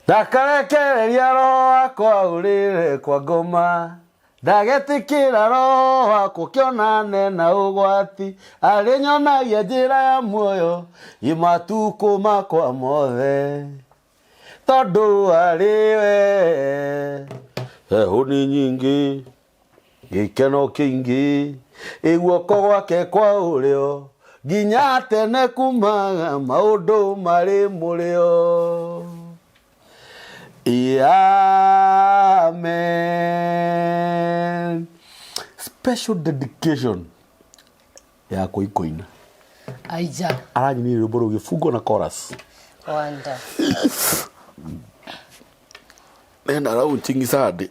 ndakarekereria roho kwa urire kwa ngoma ndagetikira roho kukionane na ugwati ari nyonagia njira ya muoyo imatuko makwa mothe tondu ariwe huni nyingi gikeno kingi iguoko gwake kwa urio nginya tene kumaga maundu mari murio. Amen. Special dedication ya kuikoina. Aija. Aranyi ni rwimbo rugifungo na chorus. Wanda. Nenda rau chingisade.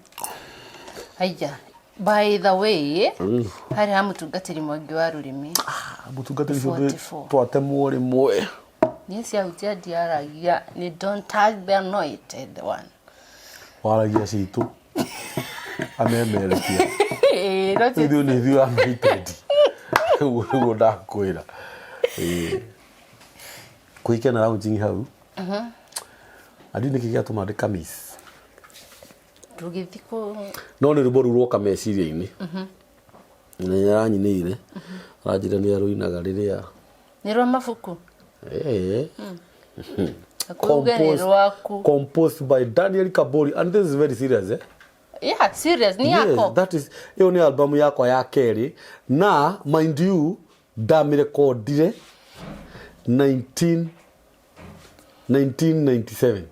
Aija. By the way, hari hamutungatiri mwangi wa rurimi. Mutungatiri twate mwori mwe. Nisi autia diaragia ni don't touch the anointed one. Waragia citu. Amemerekia. Rote. Ndio ni dio anointed. Ugo ndakwira. Kuikena rau chingi hau. Adini kigia tumadika miss. Rugithiko no ni ruboru roka meciria-ini ni yaranyinire rajira ni aruinaga riria ni ro mafuku composed by Daniel Kabori, and this is very serious yeah, serious ni yako. Yes, that is hiyo ni album yako ya keri na mind you ndamirecordire 1997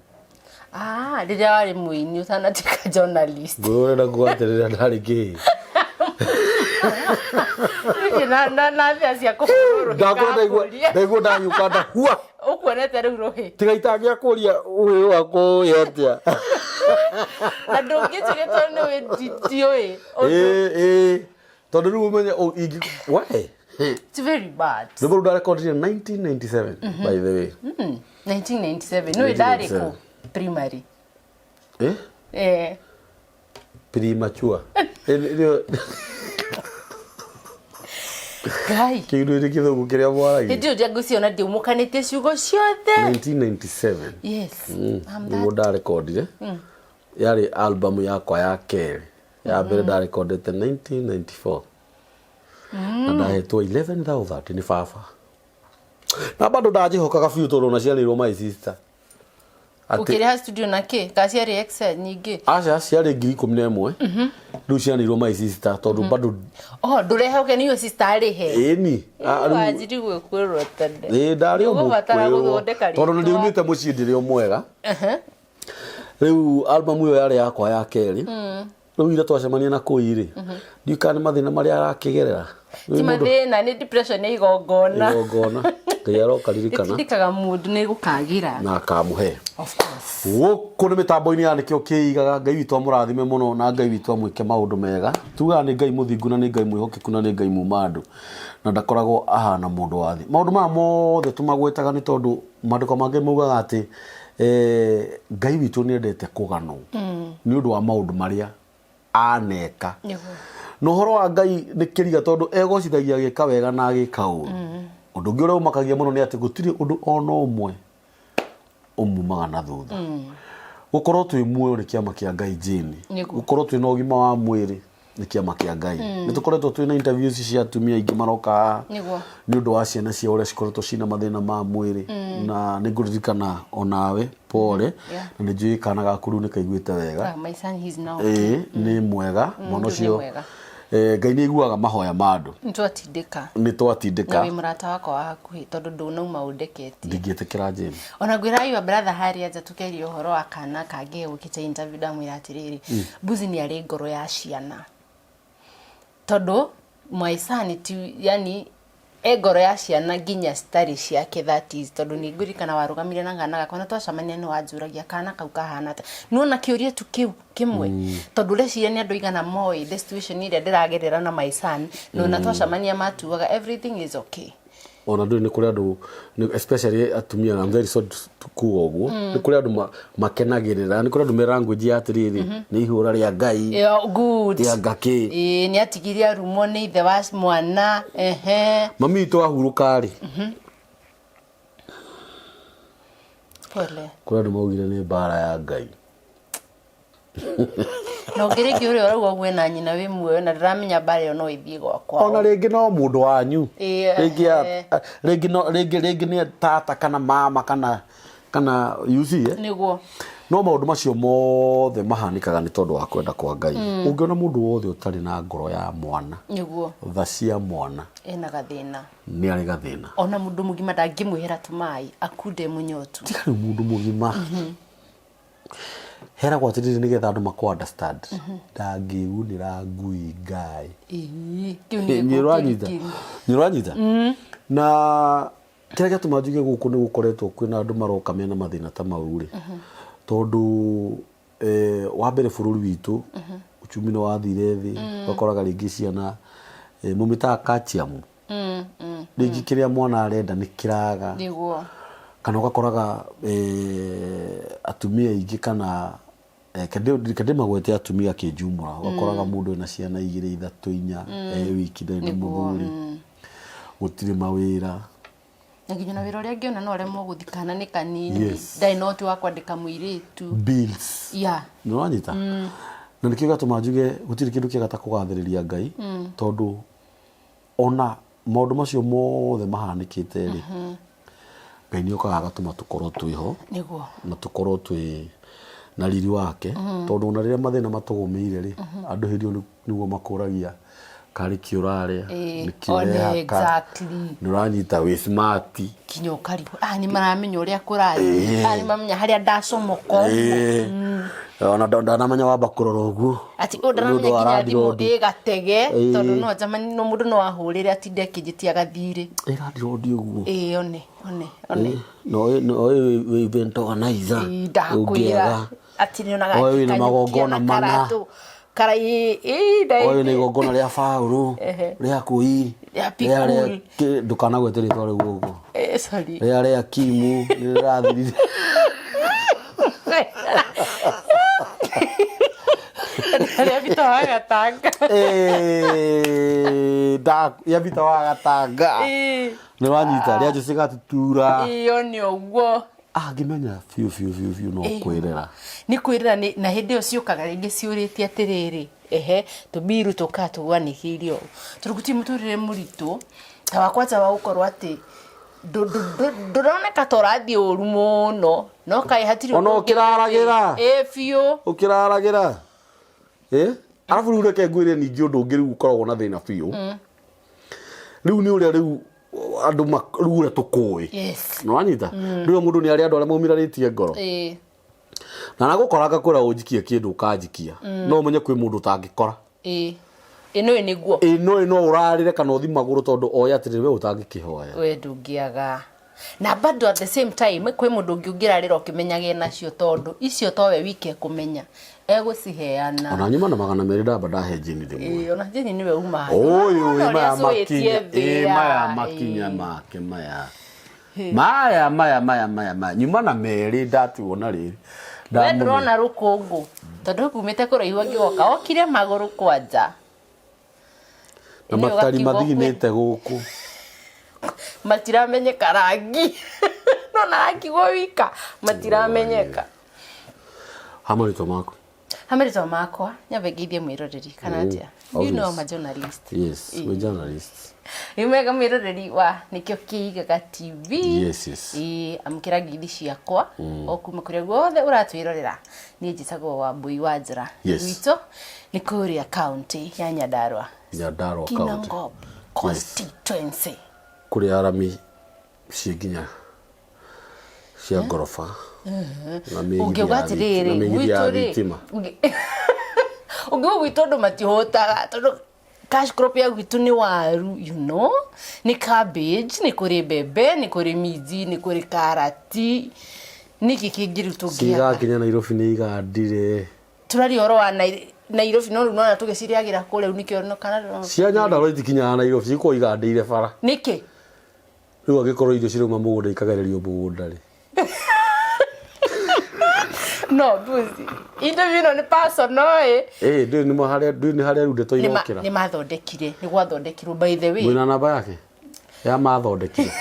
rĩrĩa warĩ mũini ũtanatuĩka journalist. Ngũrenda gwaterera ndarĩ gĩ. Na thia cia kũhũrũka. Ndaigua ndanyuka ndahua. Ũkuonete rĩu rũhĩ. Tiga itangĩa kũria ũyũ wako yote. Na ndũngĩtuĩke tondũ nĩ wĩnditiũĩ. Tondũ rĩu ũmenye why? It's very bad. The book recorded in 1997 by the way. 1997. No ndarĩ kũ primary. Premature. Gai. Kindu ile kithomo kiria mwaragia. Ndio ndio guciona ndio mukanite ciugo ciothe. 1997. Yes. Ndio nda recorded. Yari album yakwa ya keri. Ya mbere nda recorded 1994. Na ndahetwo 11,000 ni fafa. Na bado ndajihokaga biũ tondũ na ciarĩirwo my sister. Ukiri studio na ke kasi ari excel nyingi ciarĩ 11,000 rĩu ciarĩirwo my sister tondũ bado ndurehoke niyo sister ari he ni wajiri gwĩkwĩrwo tende ndarĩ tondũ ndiumĩte mũciĩ ndĩrĩ o mwega rĩu album ĩyo yarĩ yakwa ya kerĩ rĩu ira twacemania na kũirĩ ndiũka nĩ mathĩna marĩa arakĩgerera ti mathĩna nĩ depression nĩ igongona Ngai aroka ririkana ndikaga mundu nĩ gukagira na akamuhe of course Guku nĩ mitambo-inĩ ya nikio Kiega. Ngai witũ amũrathime mũno na Ngai witũ amwĩke maũndũ mega. Tugaga nĩ Ngai mũthingu na nĩ Ngai mwĩhokeku na nĩ Ngai muma andũ na ndakoragwo ahana mũndũ wa thĩ. Maũndũ maya mothe tũmagwetaga nĩ tondũ maandĩko mangĩ maugaga atĩ Ngai witũ nĩ endete kũganwo nĩ ũndũ wa maũndũ marĩa aneka. No ũhoro wa Ngai nĩ kĩriga tondũ egocithagia gĩka wega na gĩka ũũru. Ũndũ ũngĩ ũrĩa ũmakagia mũno nĩ atĩ gũtirĩ ũndũ ona ũmwe umumaga na thutha. Gũkorwo twĩ muoyo nĩ kĩama kĩa Ngai jini. Gũkorwo twĩ na ũgima wa mwĩrĩ nĩ kĩama kĩa Ngai. Nĩ tũkoretwo twĩ na interviews cia atumia aingĩ maroka nĩ ũndũ wa ciana cia ũrĩa cikoretwo cina mathĩna ma mwĩrĩ na nĩ ngũririkana onawe pole na nĩ njũĩ kana gaku rĩu nĩ kaiguĩte wega. Nĩ mwega mũno cio. Ngai nĩ aiguaga mahoya ma andũ. Nĩ twatindĩka na wĩ mũrata wakwa wa hakuhĩ tondũ ndũnauma ũndeketie. Ndingĩtĩkĩra Jane. Ona ngwĩra brother Harry anja tũkerie ũhoro wa kana kangĩ gũkĩte interview ndamwĩra atĩrĩrĩ Mbuzi nĩ arĩ ngoro ya ciana tondũ mwaisani ti yani ngoro ya ciana nginya citarĩ ciake that is tondũ nĩ ngũririkana warũgamire na kana gakwa na twacemania nĩ wanjũragia kana kau kahana atĩa nĩwona kĩũria tu kĩu kĩmwe tondũ reciria nĩ andũ igana moĩ the situation ĩrĩa ndĩragerera na my son nĩwona twacemania matuaga everything is okay. Ona ndũĩ nĩ kũrĩ andũ especially atumia I'm very sorry to kuga ũguo nĩ kũrĩ andũ makenagĩrĩra nĩ kũrĩ andũ me language ya atĩrĩrĩ nĩ ihũra rĩa Ngai good ya ngakĩ nĩ atigiria arumo nĩ ithe wa mwana mami witũ ahurũka rĩ Pole. Kuri andu maugire ni mbara ya Ngai. No ngiringi uri oragwo gwena nyina wi muoyo na ndiramenya mbara yo no ithie gwakwa. Ona ringi no mundu wanyu. Ringi ni tata kana mama kana yuzi niguo. No maundu macio mothe mahanikaga ni tondu wa kwenda kwa Ngai. Ungiona mundu wothe utari na ngoro ya mwana niguo tha cia mwana ena gathina ni ari gathina. Ona mundu mugima ndangimwihera tumai akude munyotu. Tikari mundu mugima. Hera kwa tiri ni getha andu makwa understand. Ndangiunira ngui Ngai. Nyiranyita. Na kira gatuma njuge guku ni gukoretwo kwina andu maroka mena mathina ta mau ri. Tondu wa mbere bururi witu uchumi no wathire thi bakoraga ringi ciana mumita kachiamu ringi kiria mwana arenda ni kiraga niguo kana ugakoraga atumia ingi kana kende magwete atumia kijumura ugakoraga mundu ena ciana 2 3 4 wiki ndari muthuri gutire mawira na nginya wira uria ngiona no remo guthikana ni kanini dai no ti wa kwandika muiritu bills no wanyita na nikio gatuma njuge gutiri kindu kiega ta kugathiriria Ngai tondu ona maundu macio mothe mahanikite ri Ngai ni okaga gatuma tukorwo twiho niguo na tukorwo twi na riri wake tondu ona riria mathina matugumire ri andu hirio niguo makuragia kari kiuraria nikire exactly nuranyita we smart kinyo karibu ni maramenya uria kurari ni mamenya haria ndacomoko ona ndanamenya wamba kurora uguo ati ndanamenya kinya thimu gatege tondu no jamani no mundu no ahurire ati ndekijitia gathire radio uguo one no event organizer ndakwira ati ni onaga oyo na magongona mana karai dai oyo ni gongona ria fauru ria kui ria ndukana gwetire tore uguo sorry ria kimu ni rathirire ria bitawa gatanga ya bitawa gatanga ni wanyita ria jusiga tutura iyo ni uguo ngimenya fiu no kwirera ni kwirera na hindi uciukaga ringi ciuritie atiriri tubiru tukatuganikirio turuguti muturire muritu ta wakwaza wa ukorwo ati ndoneka torathi uru muno no kai hatiri ono kiraragira fiu ukiraragira arafu rureke ngwire ningi undu ungi riu ukoragwo na thina fiu riu ni uria riu andu marugure tukui no anyita riu mundu ni ari andu aria maumiraritie ngoro na nagukoraga kwira unjikie kindu ukanjikia no umenye kwi mundu utangikora ino urarire kana uthi maguru tondu oya atiri we utangikihoya we ndungiaga na bado at the same time kwi mundu ungiungirarira ukimenyage nacio tondu icio towe wike kumenya eguciheana ona nyuma na magana meri ndamba ndahe jini rimwe ona jini niwe uma oyo maya makinya make maya nyuma na meri ndatuona riri ndrona rukungu tondu kumite kuraiwa ngigoka okire maguru kwanja na matari mathinite guku matiramenyeka rangi no na rangi wika matiramenyeka hamarito makwa nyabegithie mwiroreri kana atia you know my journalist we journalist imega mwiroreri wa nikio Kiega TV amkira githi ciakwa okuma kuria guothe uratwirorera ni njitagwo wa Mbui wa Njira gwito ni Uria county ya Nyandarua county constituency kuri arami ciginya cia ngorofa ungiugatiriri gwituri ungiugwito ndo matihotaga tondu cash crop ya gwitu ni waru ni cabbage ni kuri bebe ni kuri minji ni kuri karati ni kikingiru tungia siga kinya Nairobi ni igandire turari oro wa Nairobi no nona tugiciriagira kule unikio no kana cia Nyandarua itikinya Nairobi ciko igandire bara niki riu agikorwo irio ciruma mugunda ikagaririo mugunda ri no buzi interview no ni personal ni haria runde toigokira ni mathondekire ni gwathondekirwo by the way mwina namba yake ya mathondekire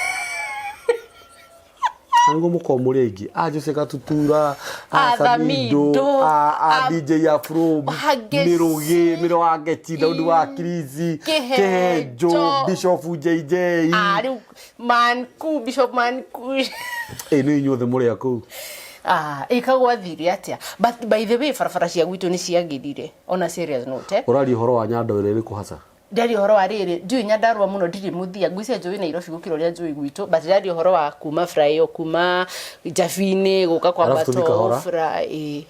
Ango mukomuri ingi. Jose Gatutura, Samido, DJ Afro, Mirugi, Miroageti, Daudu wa Kirisi, Kehejo, Bishop JJ. Manku, Bishop Manku. Ni inyuothe muri aku. Ikagwa thiri atia. But by the way, farafara cia gwitu ni ciagirire. On a serious note. Urari horo wa nyando ire riku haca. Ndari horo wa riri, njui nyandarwa muno ndiri muthia ngwisia njui Nairobi gukiro ria njui gwitu, but ndari horo wa kuma Frayo, kuma Jafine guka kwa bato Fry.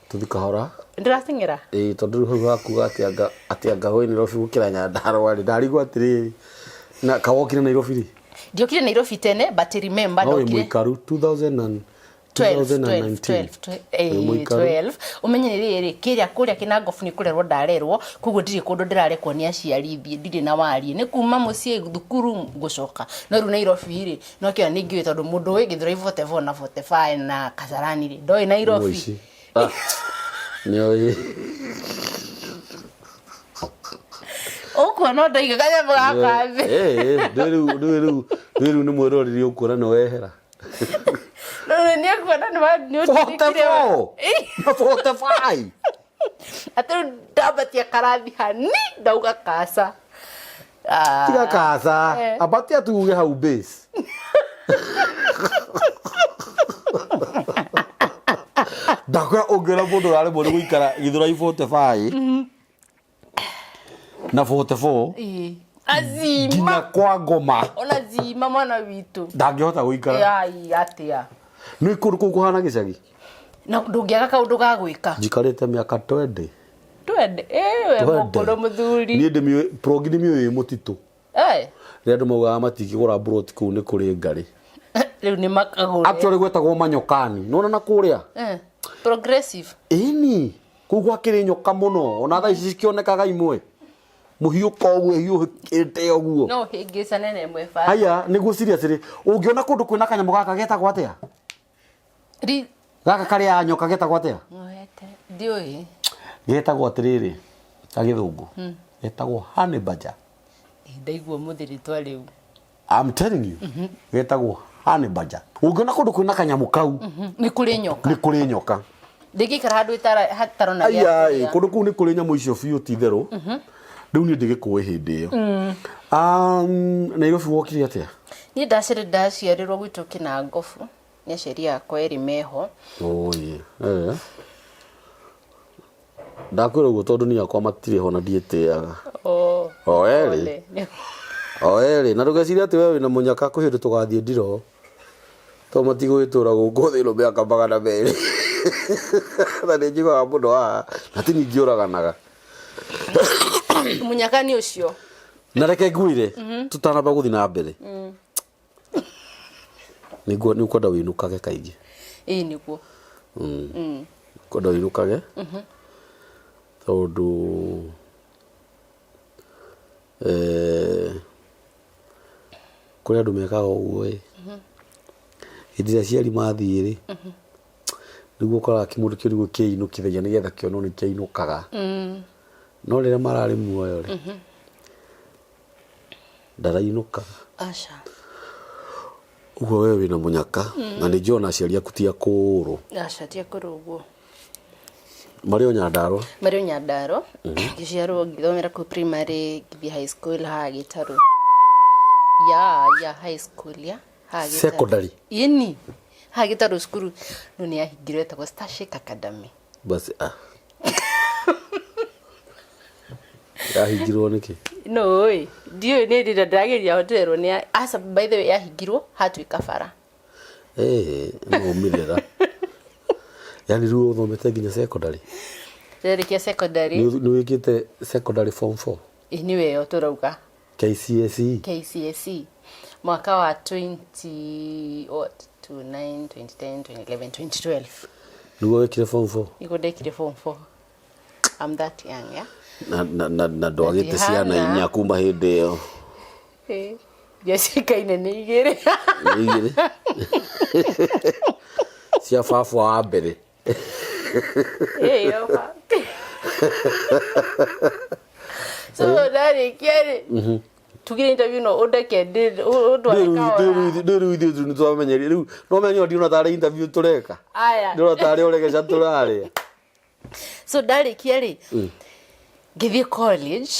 Tuthika hora. Ndirathingera. Tondu hau hakuga atianga hoi Nairobi gukira nyandarwa ri ndarigwa atiri na kawokire Nairobi ri. Ndiokire Nairobi tene, but remember ndokire. No muikaru 12 umenye riri kiria kuria kinangofu ni kurerwo ndarerwo kuguo ndiri kundu ndirarekwo ni aciarithie ndiri na wari ni kuma mucie thukuru gucoka no ru Nairobi ri no kia ningi tondu mundu wi githira 44 na 45 na Kasarani ri ndoi Nairobi nioi okwo no ndaiga kanya mwakathi ndiru ni mwiroriri ukura no wehera ni kuona ni utikire 45 atu dabatia karathi hani ndauga kasa tiga kasa abati atuge hau base dakwa ogera bodo ale bodo guikara githura 45 na 44 azima na kwa ngoma ona zima mwana witu ndangihota guikara ai atia ni kuru kuhana gicagi na ndungiaga kaundu ga gwika njikarite miaka 20 we mukuru muthuri ni ndi progi ni miyo mutitu ria ndu mauga matikigura brot ku ni kuri ngari riu ni makagura actually gwetagwo manyokani nona na kuria progressive ni kugwa kiri nyoka muno ona tha ici cikionekaga imwe muhiuko uguo hiukite uguo no hingisa nene mwe fa haya niguo serious ri ungiona kundu kwina kanyamo gaka getagwo atia ri gaka kari ya nyoka getagwo atia ngoete ndioi getagwo atiriri ta githungu getagwo honey badger ndaigua muthiri twa riu I'm telling you getagwo honey badger ungiona kundu kwina kanyamo kau ni kuri nyoka ndigikara handu hatarona aya kundu ku ni kuri nyamu icio biu ti theru riu ni ndigikuwe hindi iyo Nairobi wokire atia ni ndaciarirwo gwitu Kinangofu ni sheria yakwa eri meho ndakwira uguo tondu ni yakwa matire hona ndietiaga eri na ndugeciria ati wewe na munyaka kuhindu tugathie ndiro to matigwitura guku thiro miaka magana meri na ni njigaga muno na ti ningiuraganaga munyaka ni ucio na reke ngwire tutanamba guthi na mbere niguo ni kwenda winukage kaingi niguo kwenda winukage tondu kuria andu mekaga uguo hindi ria ciari mathie ri niguo ukoraga kimundu kiu niguo kiinukithagia nigetha kionwo ni kiainukaga no riria marari muoyo ri ndarainuka aca uguo wewe wina munyaka na ni njona aciari aku ti akuru aca ti akuru uguo Mario Nyandaro giciarwo ngithomera ku primary ngithia high school ha Gitaru ya high school ya ha Gitaru secondary ini ha Gitaru skuru no ni ahingirwe ta Starship Academy basi yahingirwo niki no ndio ni ndira ndageria hoterwo ni asa by the way yahingirwo hatuika bara no mirera yani ruo thomete nginya secondary kia secondary ni wikite secondary form 4 ni weyo turauga KCSE mwaka wa 29 2010 2011 2012 niguo wikire form 4 niguo ndekire form 4 I'm that young na ndwagite ciana inya kuma hindi iyo Jessica ni igire cia babu wa mbere so dari kiere tugire interview no udeke udwareka ndiru ithu ni twamenyeri riu no menyo ndiona tare interview tureka aya ndiona tare uregesha turare so ndarikia ri ngithie college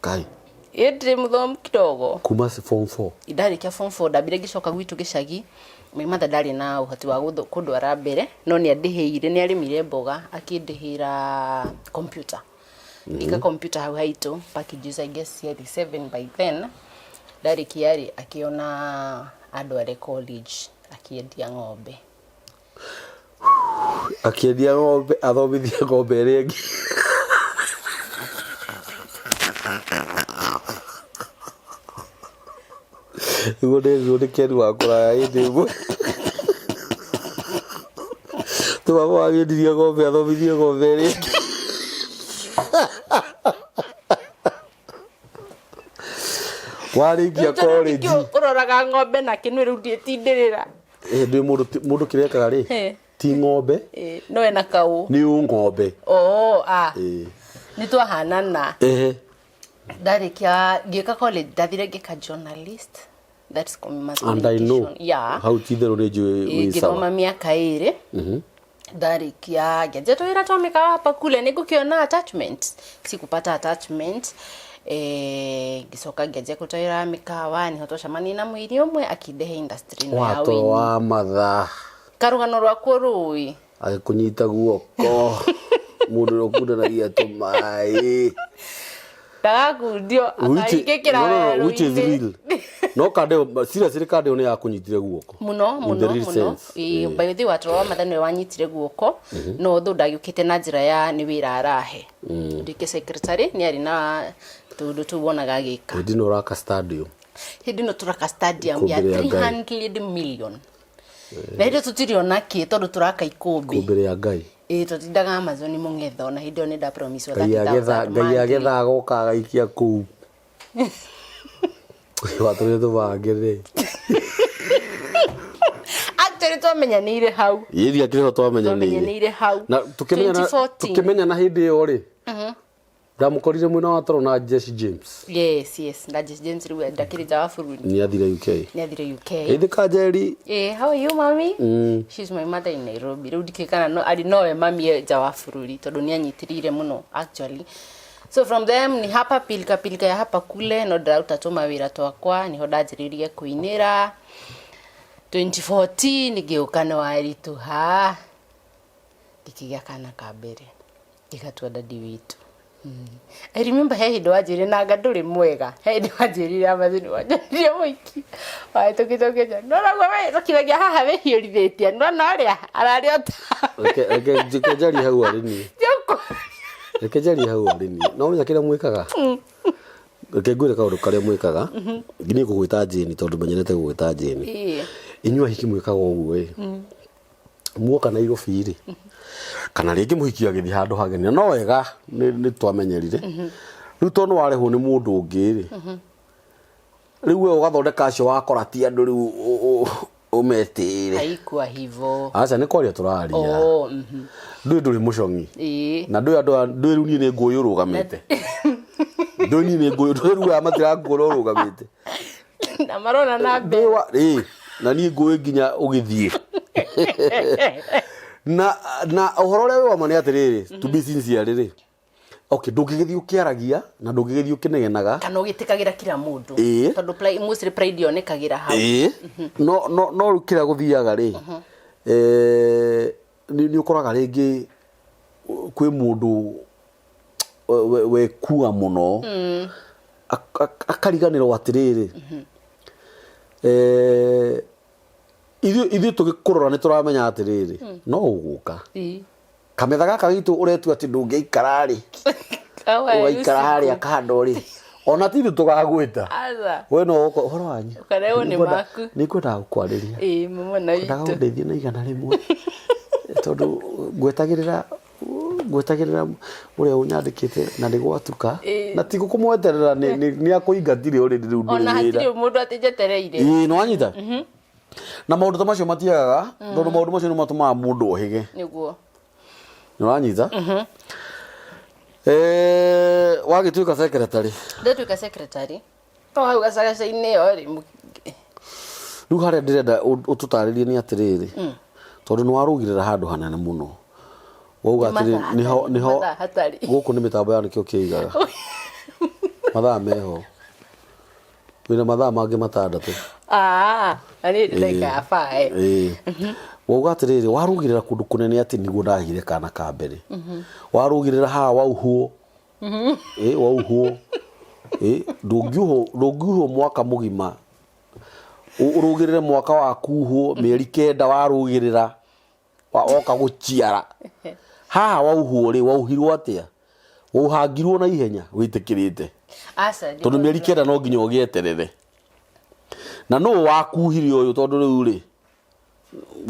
kai indi muthom kidogo kuma form 4 ndarikia form 4 ndabire gicoka gwitu gicagi mother ndari na uhoti wa kundwara mbere no ni andiheire ni arimire mboga akindihira computer ika computer hau haitu packages I guess 7 by then ndari kiari akiona adware college akiendia ng'ombe athomithia ng'ombe rengi Ude kedu akora ide bo. Tu baba wage ndiye ng'ombe athomithie ng'ombe rengi. Warikia college. Uroraga ng'ombe na kinwe riu ndietindirira. Ndi mundu kirekaga ri. Ti ng'ombe. No ena kau. Ni ng'ombe. Ni twahanana. Ndarikia ngika college ndathire ngika journalist. That's mass communication. And I know. Yeah. How tithero ni jwe sawa. Ngithoma miaka 2. Ndarikia ngejeto ira twamika hapa kule nigukiona attachment. Sikupata attachment. Gicoka ngeje kutoira mikawa ni hoto shamani na mwiri umwe akidehe industry no ya wini. Wato wa matha. Karugano rwako rui. Agikunyita guoko. Mundu rokuda na ia tumai. Tagundio akaigekera which is real. No kade seriously kade one yakunyitire guoko. Muno. By the way watwa mathani wanyitire guoko no thu ndagukite na njira ya ni wira arahe. Ndike secretary ni ari na tundu tubonaga gika. Hindi no raka stadium. Hindi no turaka stadium ya 300 million. Na hito tutiriona ki tondu turaka ikumbi. Kumbere ya Ngai. Tutindaga Amazon mungetho na hindi oni da promise wa 30,000. Ngai agetha goka gaikia ku. Watu tu bagere. Actually twamenyanire hau. Yedi akire twamenyanire hau. Na tukimenya na hindi yo ri. Ndamukorire mwina wa toro na Jesse James. Yes. Na Jesse James riwe ndakiri jawa furuni. Ni athire UK. Idi kajeri. How are you, mommy? She's my mother in Nairobi. Riu ndikikana no ari nowe mami jawa furuni tondu ni anyitirire muno actually. So from them ni hapa pilika ya hapa kule no ndautatuma wira twakwa niho ndajiririe kuinira 2014 nigiukana wa eritu dikigia kana kabere ikatwa dadi witu. I remember he ndo ajiri na gaduri mwega he ndo ajiri Amazon wajiri moiki wa tukitokeja no na wewe tukiragia haha we hiorithetia no ria arariota jikejari hau arini jikejari hau arini no menya kira mwikaga ngwire kaundu karia mwikaga ngini kugwita jeni tondu menyerete kugwita jeni inyua hiki mwikaga uguo muoka na Nairobi ri kana ringi muhikia githi handu hageni no wega ni twamenyerire riu tono wareho ni mundu ungi ri riu we ugathondeka acio wakora ti andu riu umetire haikuwa hivo acha ni kwaria turaria nduri mucongi na nduri riu ni nguyu rugamite nduri ni nguyu riu amatira nguyu rugamite na marona na be na ni nguyu nginya ugithie na uhoro ule wa mani atiriri to be sincere ri okay ndungigithio kiaragia na ndungigithio kinegenaga kana ugitikagira kila mundu tondu mostly pride yonekagira hau no kira guthiaga ri ni ukoraga ringi kwi mundu we kuwa muno akariganirwo atiriri ithu tugikurora ni turamenya atiriri no uguka kametha gaka gitu uretu ati ndungeikara ri ugaikara hari akahando ri ona ti tugagwita we no horo wanyu ukareo ni maku ni kwenda kwariria mama na itu ndageithie na igana rimwe tondu gwetagirira uria unyandikite na ni gwatuka na ti gukumweterera ni akuingatire uri riu ndu ona hatire mundu atijetereire no anyita na maundu ta macio matiagaga tondu maundu macio ni matumaga mundu ohige niguo no anyita wagituika secretary ndetuika secretary to hau gacagaca-inĩ ĩyo rĩ rĩu harĩa ndĩrenda ũtũtarĩrie nĩ atĩrĩrĩ tondũ nĩ warũgĩrĩra handũ hanene mũno wauga atĩrĩrĩ nĩho gũkũ nĩ mĩtambo ya nĩkĩo kĩigaga mathaa meho wĩna mathaa mangĩ matandatũ na nĩ ndĩraika ya bae wauga atĩrĩrĩ warũgĩrĩra kũndũ kũnene atĩ nĩguo ndahire kana ka mbere warũgĩrĩra haha wauhwo wauhwo ndũngiuhwo mwaka mũgima urugirire mwaka wa kuhwo mĩeri 9 warugirira oka gũciara haha wauhwo ri wauhirwo atia wauhangirwo na ihenya witikirite tondu mĩeri 9 no nginya ũgieterere na no wakuhire ũyũ tondu rĩu ri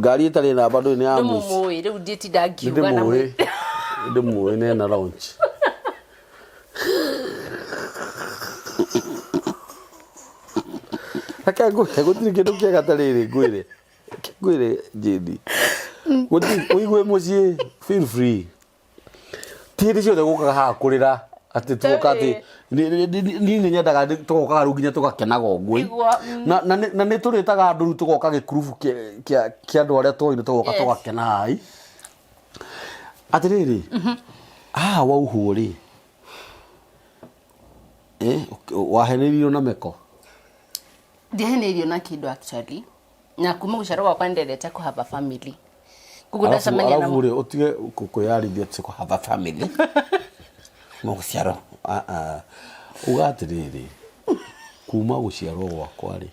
ngari itarĩ namba ndũ ni ya mũici ndĩmũĩ rĩu nditindangiuga na ndĩmũĩ nena launch Aka gutiri kindu kiega tariri ngwire jindi gutiri uigwe mucie feel free tiri ciothe gukaga ha kurira ati tukati ni nyendaga tugoka ru nginya tugakenaga ogwe na ni turitaga andu ru tugoka gikurubu kia andu aria twoine tugoka tugakena hai atiriri wauhwo ri wahenirio na meko ndiheneirio na kindu actually na kuma guciarwo gwakwa ndendete kuhava family kugu ndacemania na arabu utige kuyarithia tse kuhava family mo guciarwo ugatiriri kuma guciarwo gwakwa ri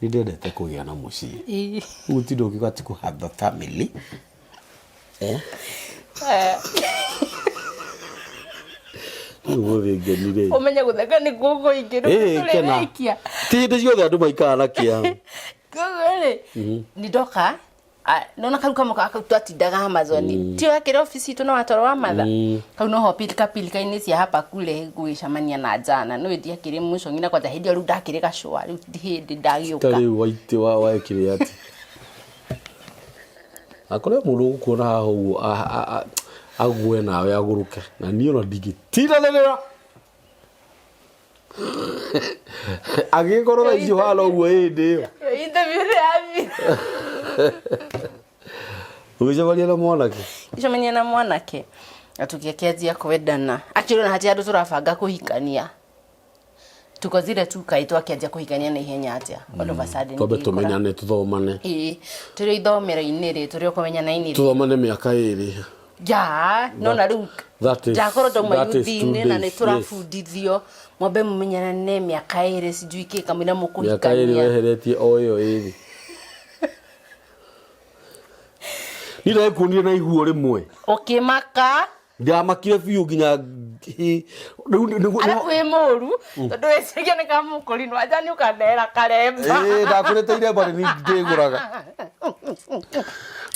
ni ndendete kugia na mucii utindo ukigati kuhava family umenya gutheka ni gugu ingiru tulirekia tinde ciothe andu maikara na kia gugure ni doka nona karuka moka twatindaga Amazon tio akire ofisi tu na watoro wa matha kau no ho pilika ini cia hapa kule guicamania na jana no ndi akire muco ngina kwa hindi ru ndakire gacua ru hindi ndagiuka tari waite wa ekire ati akore mundu gukuona hahu agwe nawe aguruke na niyo no digitiranira agikoro icio halo gwe indi interview ya ugicemania na mwanake icemania na mwanake atukiakianjia kwendana actually na hati andu turabanga kuhikania tukozire tu kaitwa kianjia kuhikania na ihenya atia all of a sudden tobe tumenyane tuthomane turi ithomero-inĩ ri turi kumenyana ini tuthomane miaka 2 no na riu ndakoro to mayuthi-inĩ na nĩ turabundithio mwambe mumenyane miaka 2 sijui ki kamina mukuhikania miaka 2 weheretie o iyo iri nire kunire na ihuo rimwe ukimaka ndamakire biu nginya ara kwi muru tondu weciria ni kamukuri no aja ni ukandera karemba ndakureteire bari ni ngiguraga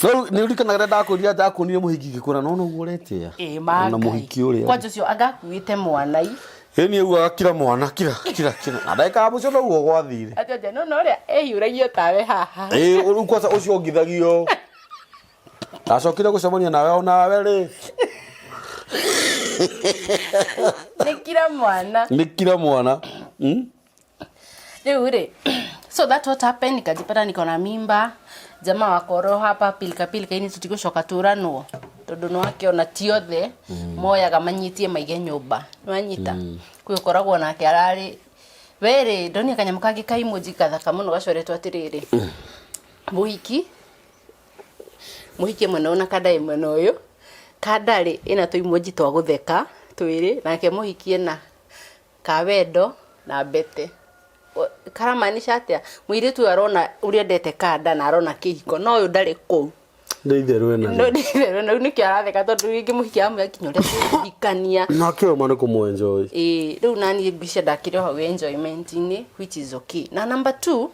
no ni urikanaga ndakuria ndakunire muhiki gikura no no guretia na muhiki uria kwanza cio agakuite mwanai ni uga kira mwana kira na ndaika mucio no guo gwathire atia no ria ehuragio tawe haha kwanza ucio ngithagio acokire gucemania nawe onawe ri nikira mwana riu ri so that what happened nikajipata niko na mimba jamaa wakoro hapa pilika ini tutigucoka turanwo tondu no akiona tiothe moyaga manyitie maige nyumba nwanyita kuikoragwo nake arari were ndoni kanyamu kangi kai moji kathaka muno gacoretwo atiriri muhiki mwena ona kadai mwena uyu kadari ina tu imoji twa gutheka twiri nake muhikie na kawendo na bete karamaanisha atia muiritu arona uria ndete kada na arona kihiko no uyu ndari ku ndeitherwe na niki aratheka tondu wingi muhikia amu yakinyoria kuhikania nake o mane kumuenjoy riu nani ngwicia ndakire ho enjoyment ini which is okay na number 2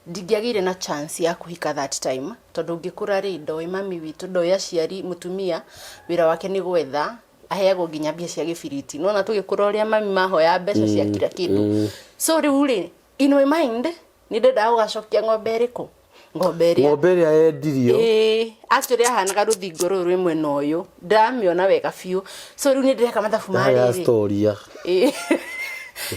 ndigiagire na chance ya kuhika that time tondu ngikura ri ndoi mami witu ndoi aciari mutumia wira wake ni gwetha aheagwo nginya mbia cia gibiriti nona tugikura uria mami mahoya mbeca cia kira kindu so riu ri in my mind ni ndenda ugacokia ng'ombe iriku ng'ombe iria yendirio actually ahanaga ruthingo ruru imwe na uyu ndamiona wega fiu so riu ni ndireka mathabu mari ya story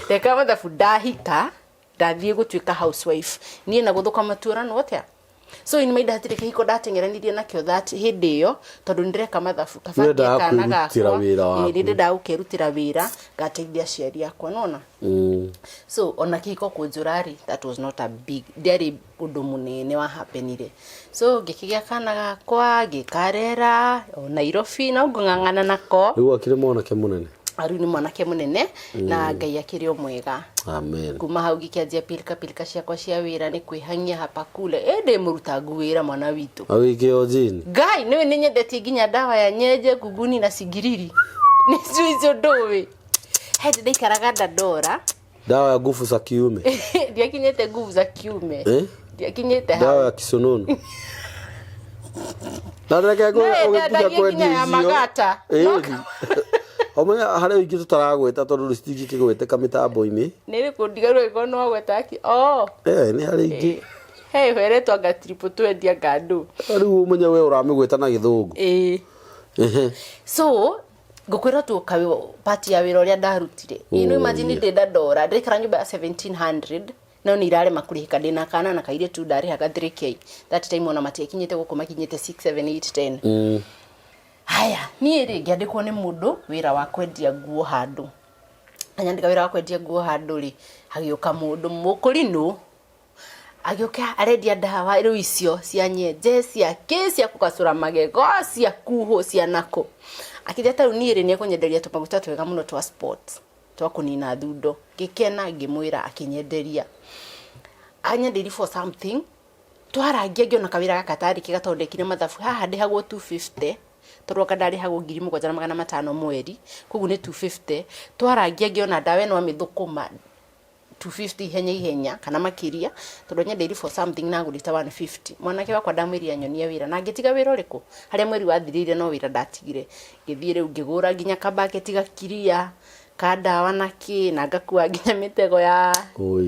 Ndeka mathabu ndahika ndathie gutuika housewife nie na guthuka maturano atia. So in maida hatire kihiko ndatengeranirie nakio that hindi iyo tondu ndireka mathabu kabatia kana gakwa ndinde ndagukirutira wira ngateithia aciari akwa nona. So ona kihiko kunjurari that was not a big very undu munene wa happenire. So ngikigia kana gakwa gikarera o Nairobi na ngangana nako riu akire mwanake munene aru ni mwanake munene na Ngai akiri o mwega. Amen. Kuma hau gikianjia pilika ciakwa cia wira ni kwihangia hapa kule ende muruta wira mwana witu awike ojini Ngai niwe ninyendetie ginya dawa ya nyenje guguni na sigiriri ni icio ndowe hedi ndaikaraga ndandora dawa ya nguvu za kiume ndiakinyete nguvu za kiume ndiakinyete dawa ya kisonono ndareke go ogikuja kwendi ya magata Omanya hare wingi tutaragweta tondu ristingi kigwete kamitambo-ini niri kundigarwo ikono gweta ki ni hare ingi weretwa Gutiri twendia ngandu riu umenya we uramigweta na githungu so ngukwira tu kawe party ya wira uria ndarutire ino imagine ndenda ndora ndikara nyumba ya 1700 no ni irare makurihika ndina kana na kaire tu ndari haga 3k that time ona matekinyete gukoma kinyete 6 7 8 10 haya ni ringi andikwo ni mundu wira wa kwendia nguo handu anyandika wira wa kwendia nguo handu ri hagioka mundu mukurinu agioka arendia dawa riu icio cia nyenje cia kesi akukacura magego cia kuho cia nako akijeta ni ri ni kunyenderia tumaguta twega muno twa sports twa kunina thundo gikena ngimwira akinyenderia anyenderia for something twarangia ngio na kawira gakatari kigatondekire mathabu haha ndi hagwo 250 toroka ndari hagwo 1750 mweri kugu ni 250 twarangia ngio na dawa no amithukuma 250 ihenya kana makiria tondu nyenderia for something na ngurita 150 mwanake wakwa ndamwiria nyonia wira na ngitiga wira uriku haria mweri wathirire no wira ndatigire ngithie riu ngigura nginya kabaketi gakiria kadawa naki na ngakua nginya mitego ya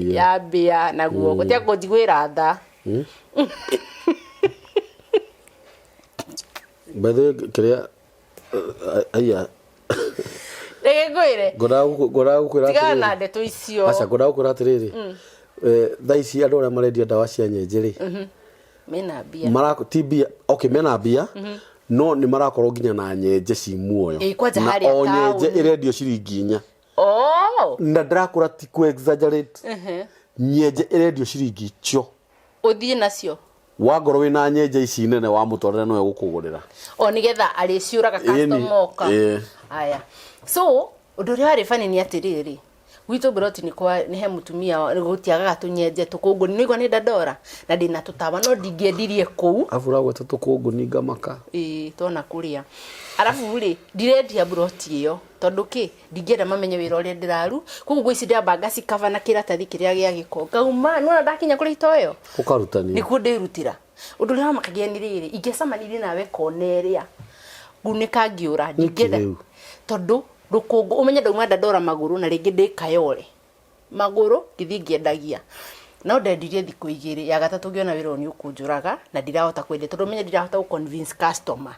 ya bia na guo gutia kunjigwira tha bethe kiria aya Regegwire goragu kwira tigana ndeto icio acha goragu kwira atiriri thaici andu aria marendia dawa cia nyenjeri mena bia marako tibia okay mena bia no ni marakorwo nginya na nyenje ci muoyo na o nyenje irendio ciringi 4 na ndrakura ti ku exaggerate nyenje irendio ciringi cio uthie nacio wagoro wina nyenje ici nene wa mutwarira no egukugurira o nigetha ariciuraga customer oka aya so undu ri fani ni atiriri witu broti ni he mutumia gutiaga gatunyenje tukungu ni igwa ni ndandora na ndina tutawa no ndingiendirie kuu afura gweta tukungu ni ngamaka tona kuria arafu ri ndirendia broti iyo tondu ki ndingienda mamenye wira uria ndiraru kugu ici ndiamba ngasi cover na kiratathi kiria gia giko ngauma no ndakinya kuri itoyo ukarutani ni kundirutira undu ri makagia ni riri ingecamaniri nawe koneria gunika ngiura ndingienda tondu rukungu umenya ndauma ndandora maguru na ringi ndikayore maguru ngithi ngiendagia no ndendirie thiku igiri ya gatatu ngiona wira ni ukunjuraga na ndirahota kwendia tondu umenya ndirahota ku convince customer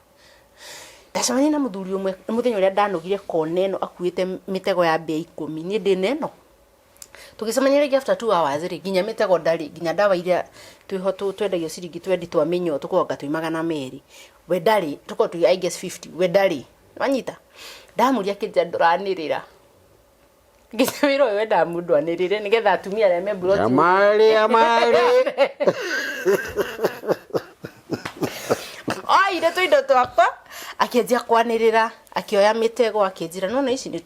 ndacamania na muthuri umwe muthenya uria ndanogire koneno akuite mitego ya bei 10 ni ndineno tugisamania ringi after 2 hours ri ginya mitego ndari ginya dawa iria twihoto twendagio ciringi 20 twamenyo tukoga tuimagana meri we ndari tuko tu I guess 50 we ndari wanyita ndamuria kija nduranirira gicewiro we ndamundu anirire nigetha atumia aria me broti amari ire tuindo twakwa akianjia kwanirira akioya mitego akinjira nona ici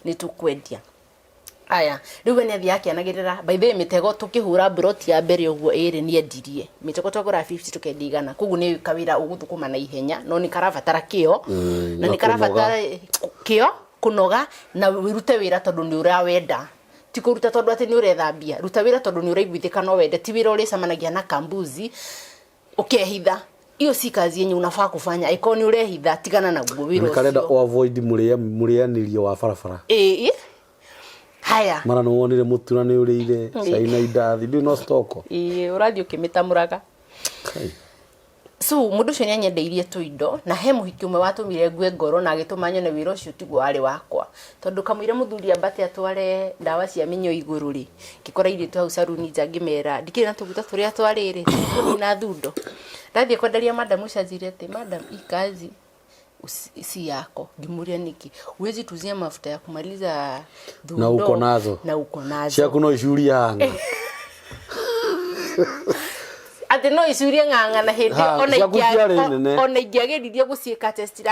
ni tukwendia aya riu ni athia akianagirira by the mitego tukihura broti ya mbere uguo iri ni endirie mitego twagura 50 tukendigana kugu ni kawira uguthukuma na ihenya no ni karabatara kio na ni karabatara kio kunoga na wirute wira tondu ni uria wenda ti kuruta tondu ati ni urethambia ruta wira tondu ni uraiguithika no wende ti wira uri samanagia na kambuzi ukehitha iyo si kazi yenye unafaa kufanya ikoni urehitha tigana na guo wira ucio nikarenda avoid murianirio wa farafara haya mara no wonire mutura ni urire caina indathi ndu no stoko urathi ukimitamuraga so mundu cio nyendeirie tuindo na he muhiki umwe watumire ngwe ngoro na agituma nyone wira ucio tiguo ari wakwa tondu kamwire muthuri ambate atware ndawa cia minyo iguru ri ngikora iritu hau saruni njangimera ndikire na tuguta turia twariri na thundo ndathie kwenderia madam ucanjire ati madam ikazi si yako ngimuria niki uwezi tuzia mafuta ya kumaliza thundo na uko nazo cia kuno icuria hanga ate no icuria nganga na hindi ona ingiageririe guciika test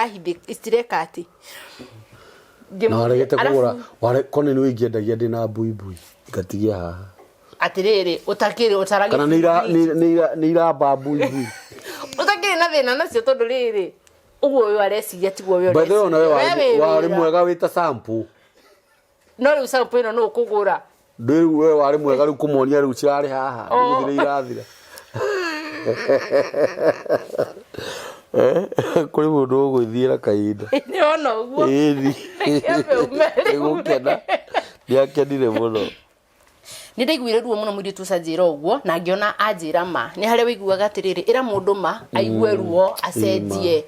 istireka ati na regete kugura ware kone ni wingiendagia ndina buibui ngatigia haha atiriri utakiri utaragi kana ni ira buibui utakiri na thina nacio tondu riri uguo we areciria tiguo we by the way wari mwega wita sample no riu sample ino no kugura ndiu we wari mwega riu kumonia riu cirari haha guthire irathira kuri mundu ugwithiira kainda ni ona uguo egukena ndiakenire muno ni ndaiguire ruo muno mwiri tucanjira uguo na ngiona anjira ma ni haria wiguaga atiriri ira mundu ma aigue ruo acenjie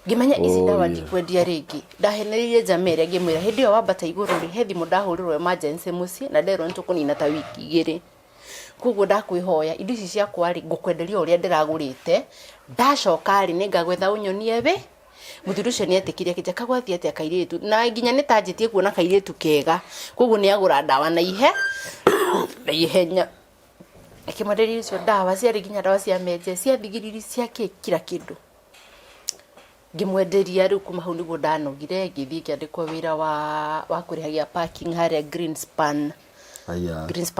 ngimenya ici ndawa ndikwendia ringi ndaheneririe jamere ngimwira hindi yo wambata iguru ri he thimu ndahurirwo emergency muci na ndero ntukunina ta wiki igiri kuguo ndakwihoya indo ici cia kwari ngukwenderia uria ndiragurite ndacoka ri ningagwetha unyonie we muthuri ucio ni etikiria kije kagwathia ati akairitu na nginya ni tanjitie kuona kairitu kega kuguo ni agura ndawa na ihenya akimwenderia icio ndawa cia nginya ndawa cia meje cia thigiriri cia kila kindu ngimwenderia riu kuma hau niguo ndanogire ngithii kiandikwo wira wa kurihagia parking haria Greenspan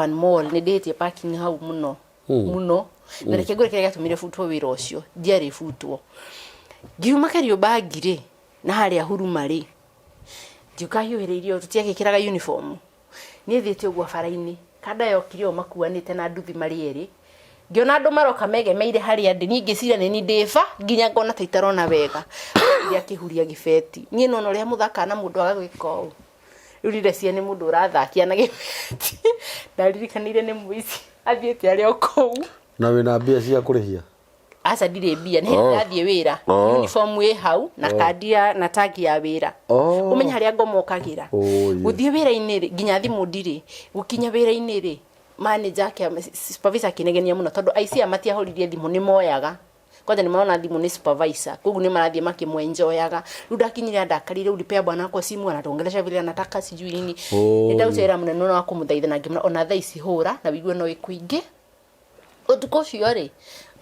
Mall ni nditie parking hau muno na reke ngore kile gatumire futwo wira ucio ndiari futwo ngiuma kario bagire na haria huruma ri ndiukahiuhiririo tutiakikiraga uniform ni thite uguo faraini kada yokirio makuanite na nduthi mari eri ngiona andu maroka megemeire haria ndi ningi cira ni ndifa nginya ngona taitarona wega ndia kihuria gifeti nie nono ria muthaka na mundu agagwika u urire cia ni mundu urathakia na gifeti ndaririkanire ni muici athiete aria ukou na wina mbia cia kurihia asa ndire mbia ni ndathie wira uniform we hau na kandia na tagi ya wira umenya haria ngomokagira guthie wira iniri nginya thimu ndiri gukinya wira iniri manager ke supervisor kinegenia muno tondu aici amatiahoririe thimu ni moyaga kwanja ni maona thimu ni supervisor kugu ni marathie makimwenjoyaga riu ndakinyira ndakarire ulipea bwana wako simu anatongelesha vile anataka sijui nini ndaucera munene no akumuthaitha na ngimana ona thaici hura na wigue no ikuinge utuko fiore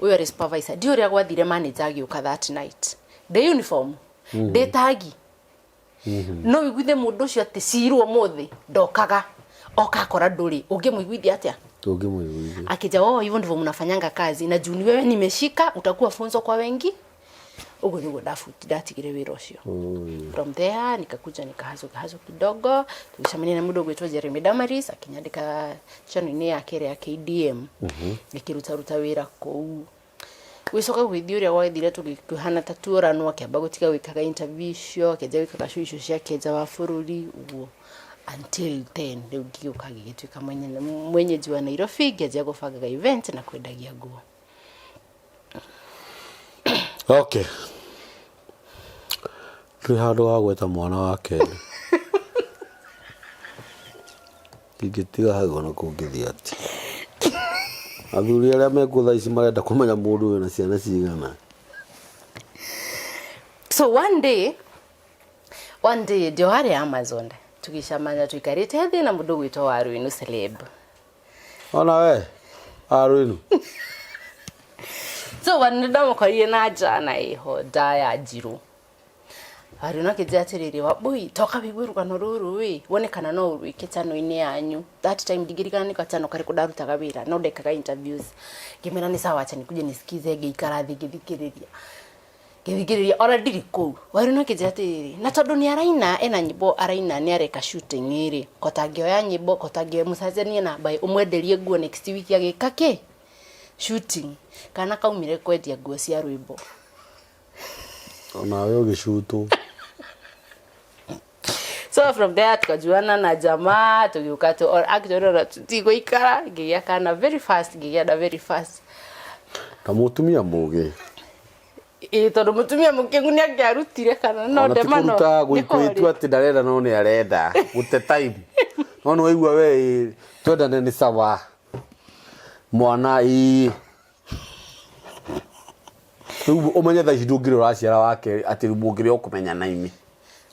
uyo re supervisor ndio ria gwathire manager agiuka that night the uniform the tagi no wiguithe mundu ucio ati cirwo muthi ndokaga okakora nduri ungimuiguithia atia ungimuiguithia akija hivyo ndivyo mnafanyanga kazi na juni wewe nimeshika utakuwa funzo kwa wengi ugo ndio ndatigire wira ucio from there nikakuja nikahazo kidogo tulishamania na mudogo wetu Jeremy Damaris akinyandika channel ni yake ya KDM nikiruta wira kou wicoka gwithio ria waithire tukikuhana tatura no akiamba gutika wikaga interview cio keja wikaga shuisho cia keja wa bururi uguo until 10 ndio ngiuka gigituika mwenyeji wa Nairobi ngeja gubanga event na kwendagia nguo. Okay. Rihado wagweta mwana wake. Ngigitiga hago na kungithia ati. Athuri aria megutha ici marenda kumenya mundu wena ciana cigana. So one day ndio hari Amazon tukishamanya tuikarite thi na mundu gwitwa Waruinu celeb. Ona we Waruinu. So wanadamu kwa na jana iho daya jiru. Waruinu kijatiriri wa boy toka bigwiruka no ruru we wone kana no urwike tano ine yanyu that time digirikana niko tano kare kudarutaga wira no dekaga interviews ngimena ni sawa acha nikuje nisikize geikara thigithikiriria ora diriko Waruinu kijatiriri na tondu ni araina ena nyimbo araina ni areka shooting iri kotagio ya nyimbo kotagio musazenia na bai umwenderie nguo next week agikake shooting kana kaumire kwendia nguo cia rwimbo ona wewe ugishuto. So from there tukajuana na jamaa tugiuka to or actually tigo ikara ngiya kana very fast ngiya very fast kamutumia muge tondu mutumia mukingu ni angiarutire kana no ndemano ona guikwitu ati ndarenda no ni arenda gute time no no igua we twendane ni sawa mwana umenye tha ndungire uraciara wake ati mbungire ukumenya naimi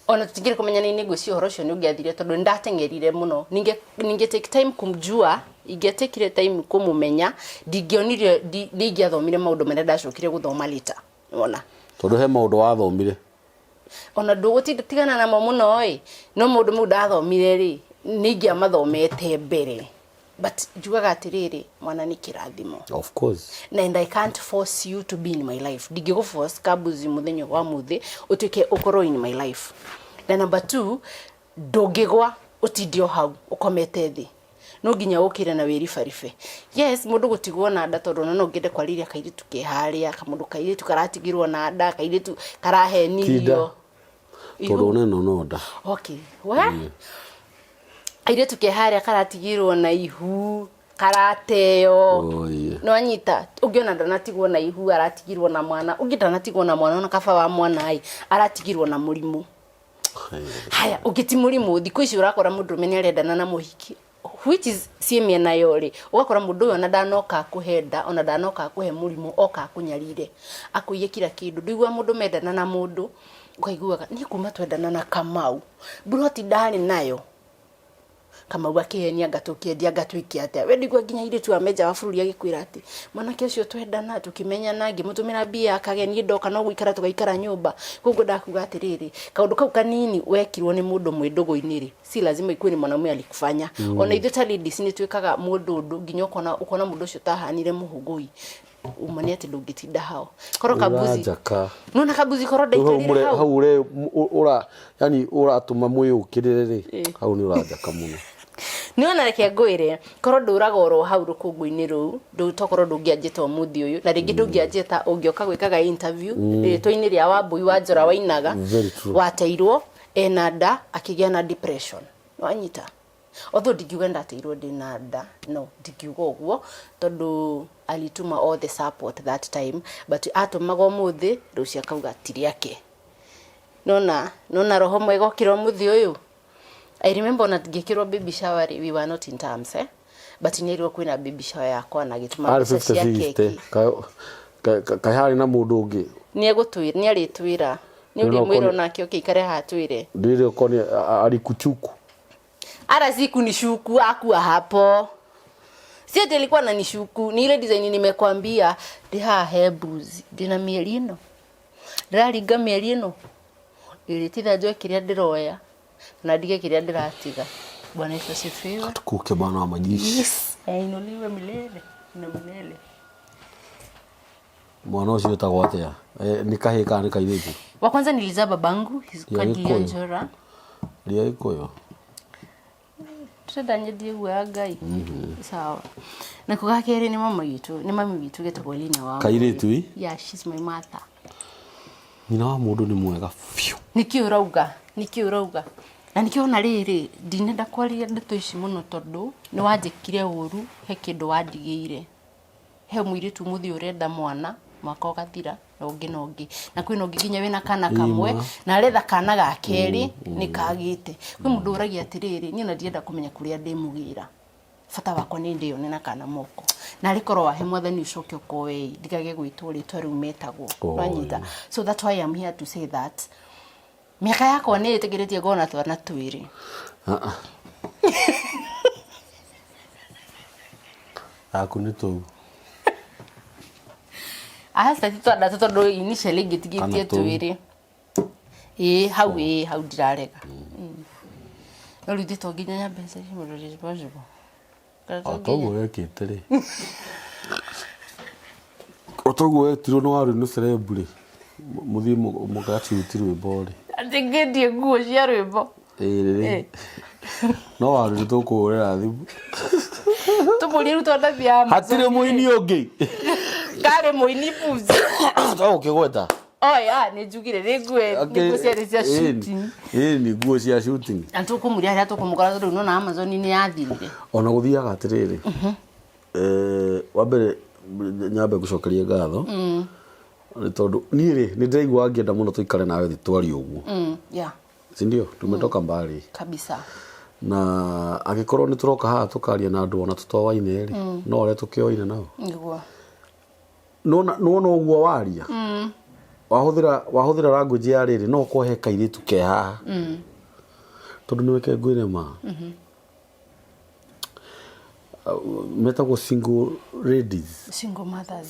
ona tutigire kumenya nini ngwĩcio horo cio ni ungiathire tondu ndatengerire muno ninge take time kumjua ingetekire time kumumenya ndingionire ndingiathomire maundu mena ndacokire guthoma lita ona tondu he maundu wathomire ona ndugutinda tigana namo muno no maundu mau ndathomire ri ningia mathomete mbere but njugaga atiriri mwana ni kirathimo of course and I can't force you to be in my life digigo force kabuzi muthenya wa muthi utuke ukoro in my life na number 2 ndogegwa utidio hau ukomete thi no ginya ukire na wiri farife yes mundu gutigwo na nda tondu no ngende kwariria kairitu ke haria kamundu kairitu karatigirwo na nda kairitu karahenirio tondu no nda okay wa airetu ke haria karatigirwo na ihu karateo no anyita ungiona ndanatigwo na ihu aratigirwo na mwana ungitanatigwo na mwana na kaba wa mwana ai aratigirwo na murimu haya ugiti murimu thiko ici urakora mundu menya arendana na muhiki which is siemia na yori ugakora mundu uyo na ndanoka kuhenda ona ndanoka kuhe murimu oka kunyarire akuiye kila kindu ndigwa mundu mendana na mundu ukaiguaga ni kuma twendana na Kamau buroti ndari nayo kama wakihenia ngatukiendia ngatwikia atia we ndigwa nginya ire tu ameja wa bururi agikwira ati mwanake ucio twendana tukimenya nangi mutumira bia akageni ndoka no guikara tugaikara nyumba kugo ndakuga atiriri kaundu kau kanini wekirwo ni mundu mwindugo-ini ri si lazima ikwe ni mwanamume alikufanya ona ithu ta ladies ni twikaga mundu nginya ukona mundu ucio tahanire muhugui umani ati ndugitinda hao koro kabuzi nona kabuzi koro ndaikarire hao hau ure ura yani uratuma mwiyukirire ri hau ni urajaka muno niona reke ngwire koro nduragorwo hau rukungu-ini ru ndutokoro ndungianjitwo muthi uyu na ringi ndungianjita ungioka gwikaga interview rito-ini ria Wambui wa Njora Wainaga wateirwo enada akigia na depression wanyita although ndigiuga ndateirwo ndina nda no ndigiuga uguo tondu alituma all the support that time but atumaga muthi rucia kauga tiriake nona roho mwega okiro muthi uyu I remember na ngikirwo baby shower we were not in terms but nirwo kwina baby shower yakwa na gituma message ya keki kai hari na mundu ungi ni egutwira ni aritwira ni uri mwiro nake ukikare hatwire ndire koni alikuchuku ara siku ni shuku akua hapo si alikuwa na nishuku ni ile design nimekwambia ndiha hebuzi ndina mielino ndariga mielino ilititha njoo kiria ndiroya na dige kiria ndiratiga bwana Yesu asifiwe tukuke bwana wa majishi yes ainuliwe milele na milele mwana ucio utagwo atia ni kahika ni kairitu wa kwanza nilizaa babangu Kiega Njora ria ikoyo tredanye diegu ya Ngai sawa na kugakere ni mama yitu ni mami witu getagwo Lina wa kairitu yeah she's my mother nyina wa mundu ni mwega fiu nikiurauga na nikiona riri ndinenda kwariria ndeto ici muno tondu ni wanjikire uru he kindu wandigiire he muiritu muthi urenda mwana mwaka ugathira na ungi na kwina ungi ginya wina kana kamwe na retha kana ga keri ni kagite kwi mundu uragia atiriri ni na ndienda kumenya kuria ndimugira fata wako ni ndio nina kana moko na rikoro wa he mwathani ucoke ukowe ndigage gwitwo ritwa riu metagwo wanyita so that's why I'm here to say that miaka yako ni itegeretie gona twana twiri akuni tu ahasta titwanda tondu initially ngitigitie twiri hau ndirarega no rithito nginya nya mbeca ci mundu responsible atogo ekitiri otogo etiro no waru no cerebri muthi mugachi utirwe bori atingedie nguo cia rwimbo no waru tukurera thimu tumuri rutonda bia hatire muini ungi kare muini buzi ukigweta oya ni njugire ni nguo cia shooting ni nguo cia shooting antukumuria haria tukumukora tondu no Amazon ni yathirire ona guthiaga atiriri wambere nyambe gucokeria ngatho Ni tondu ni ri ni ndaigua ngienda muno tuikare nawe thitwari uguo. Yeah. Sindio? Tumetoka mbali. Kabisa. Na agikorwo ni turoka haha tukaria na andu ona tutowaine ri no ore tukioine nao. Niguo. Nona uguo waria. Wahuthira language ya riri no kohe kairitu ke haha. Tondu ni weke ngwire ma. Metagwo single ladies. Single mothers.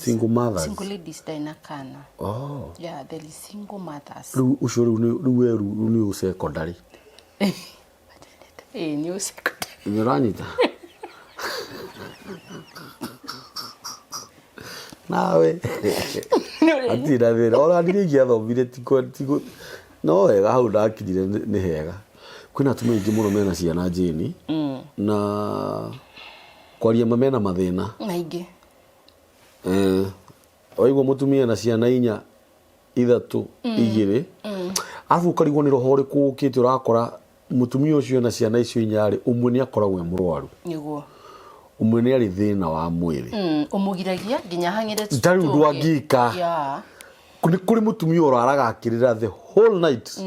Single ladies daina kana. Oh. Yeah, there is single mothers. Ucio riu ni secondary. Ni secondary. Ni ranyita. Nawe. Atira thira. Ora ndirigia thomire tiko. No wega hau ndakinyire ni hega. Kwina atumia ingi muno mena ciana njini. Na kwaria mamena mathina. Maingĩ. Waigua mutumia na ciana 4 3 2. Afu karigwo ni roho riku ukite urakora mutumia ucio na ciana icio 4 umwe ni akoragwo murwaru. Niguo. Umwe ni ari thina wa mwiri. Umugiragia nginya hangire tu. Tari ndu angika. Yeah. Kuri mutumia uraraga akirira the whole night.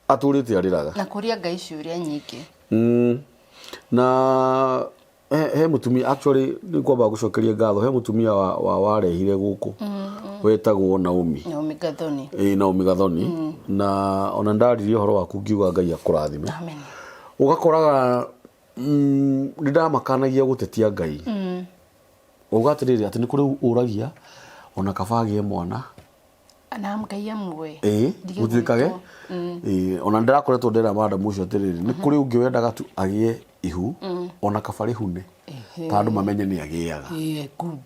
Aturite ariraga. Na kuria ngai ciuria nyingi. Na he mutumia actually ni kwamba gucokeria ngatho he mutumia warehire guku wetagwo Naomi Gathoni Naomi Gathoni na ona ndaririe horo waku ngiuga ngai akurathime amen ugakoraga ndidamakanagia gutetia ngai ugatiriri ati ni kuri uragia ona kabagie mwana ana ngai amwe gutikage ona ndirakoretwo ndera madam ucio atiriri ni kuri ungiwendaga tu agie ihu ona kabari hune tandu mamenye ni agiaga good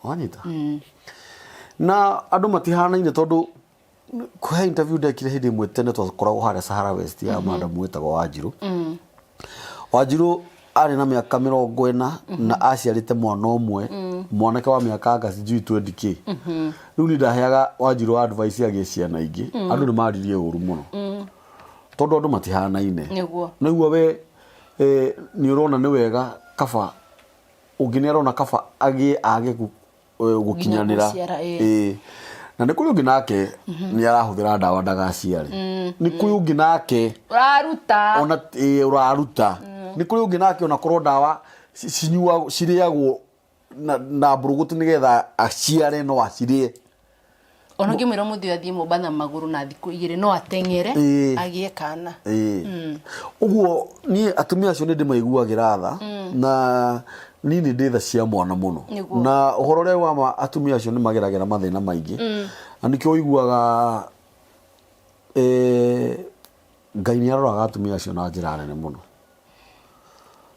wanyita na andu matihanaine tondu kuhe interview ndekire hindi imwe tene twakoragwo haria Sahara West ya madam wetagwo Wanjiru ari na miaka 40 na aciarite mwana umwe mwanake wa miaka sijui 20k riu ni ndaheaga Wanjiru advice ya ciana ingi andu ni maririe uru muno tondu andu matihanaine niguo we ni urona ni wega kaba unginero na kaba age gukinyanira na ni kuri ungi nake ni arahuthira ndawa ndagaciare ni kuri ungi nake uraruta ona uraruta ni kuri ungi nake ona korwo ndawa cinyua ciriagwo na mburugutu nigetha aciare no acirie ona ngimwira muthio athie mubana maguru na thiku 2 no atengere agie kana uguo ni atumia acio ni ndimaiguagira tha na nini nditha cia mwana muno na uhoro ria wa atumia acio ni mageragira mathina maingi anikio iguaga ngai ni aroraga atumia acio na njira nene muno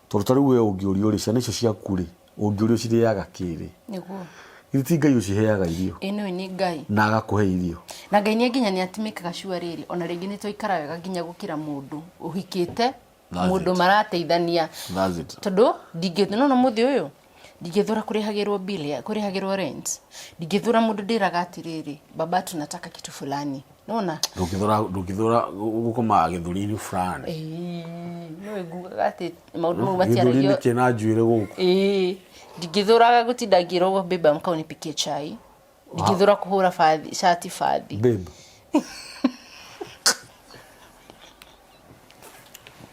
torutari we ungiurio ri ciana icio ciaku ri ungiurio ciriaga kiri niguo iti ngai uciheaga irio ino ni ngai na agakuhe irio na ngai ni nginya ni atimikaga cua riri ona ringi ni toikara wega nginya gukira mundu uhikite mundu marateithania tondu ndingithuna no muthi uyu ndingithura kurihagirwo bill kurihagirwo rent ndingithura mundu ndiraga atiriri baba tunataka kitu fulani nona ndukithura gukoma githuri-ini fulani no iguga ati maundu matiaragio githuri-ini kina njuire guku ndingithuraga gutindagirwo go babe amkao nipikie chai ndingithura kuhura shati fadhi babe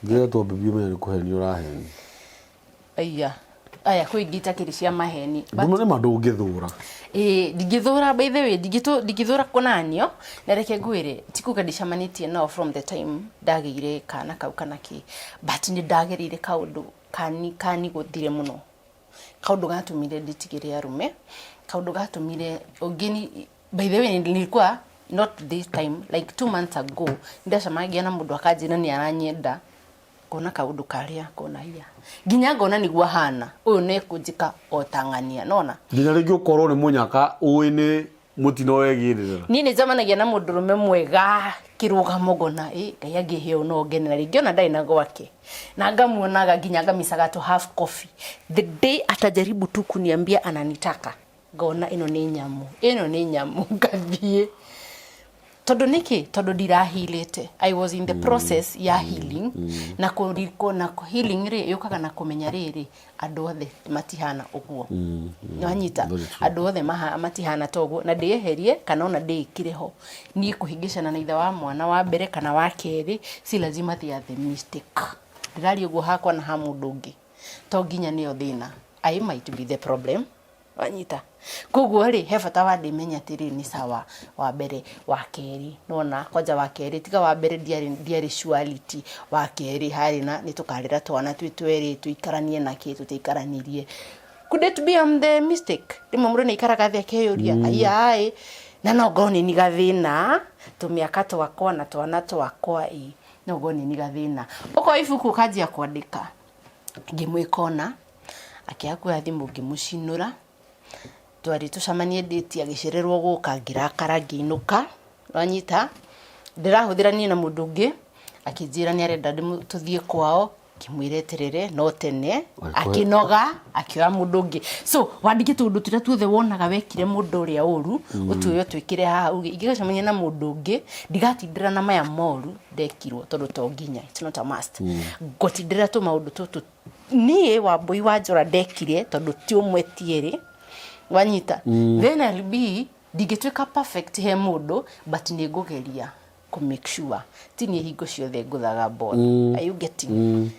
ngira to bibi mwe kuheni uraheni aya kuingita kiri cia maheni bumwe mandu ungithura ndingithura by the way ndingithura kunanio na reke ngwire tikuga ndicamanitie nao from the time ndagire kana kau kana ki but ni ndagerire kaundu kani guthire muno kaundu gatumire nditigire arume kaundu gatumire ungini by the way nilikuwa not this time like 2 months ago ndacamagia na mundu akajina ni aranyenda kona kaundu karia kona hia nginya ngona nigua hana uyu ne kujika otangania nona nginya ringi ukorwo ni munyaka uini mutino wegirira ni ni jamanagia na mundu rume mwega kiruga mogona ngai angiheo no genera ringi ona ndai na gwake na ngamuonaga nginya ngamisaga to half coffee the day atajaribu tu kuniambia ananitaka ngona ino ni nyamu ngathie tondu niki tondu ndirahilite I was in the process ya healing na kuriko na healing ri yukaga na kumenya riri andu othe matihana uguo nwanyita andu othe matihana toguo na ndieherie kana ona ndikireho ni kuhingicana na ithe wa mwana wa mbere kana wa keri si lazima they are the mistake ndirari uguo hakwa na ha mundu ungi to nginya nio thina I might be the problem wanyita koguo ri he bata wa ndimenya tiri ni sawa wa mbere wa keri nona kwaja wa keri tiga wa mbere diari sexuality wa keri hari na nitukarira twana twitweri tuikaranie na kitu tuikaranirie could it be the mistake rimwe mundu ni ikaraga thia keyuria ai na no goni ni gathina tumiaka twakwa na twana twakwa no goni ni gathina uko ifuku kajia kwandika ngimwikona akiakwa thimu ngimucinura twari tucamanie date agicirerwo guka ngirakara nginuka wanyita ndirahuthira ni na mundu ungi akijira ni arenda tuthie kwao kimwireterere no tene akinoga akioya mundu ungi so wandike tundu turia tuothe wonaga wekire mundu uria uru utuyo twikire haha ugi igicamania na mundu ungi ndigatindira na maya moru ndekirwo tondu to nginya it's not a must gotindira tu maundu tutu nie wa boy wa njora ndekire tondu ti umwe tieri wanyita then I'll be digitweka perfect he mundu but ni ngugeria ku make sure tini hingo ciothe nguthaga bond are you getting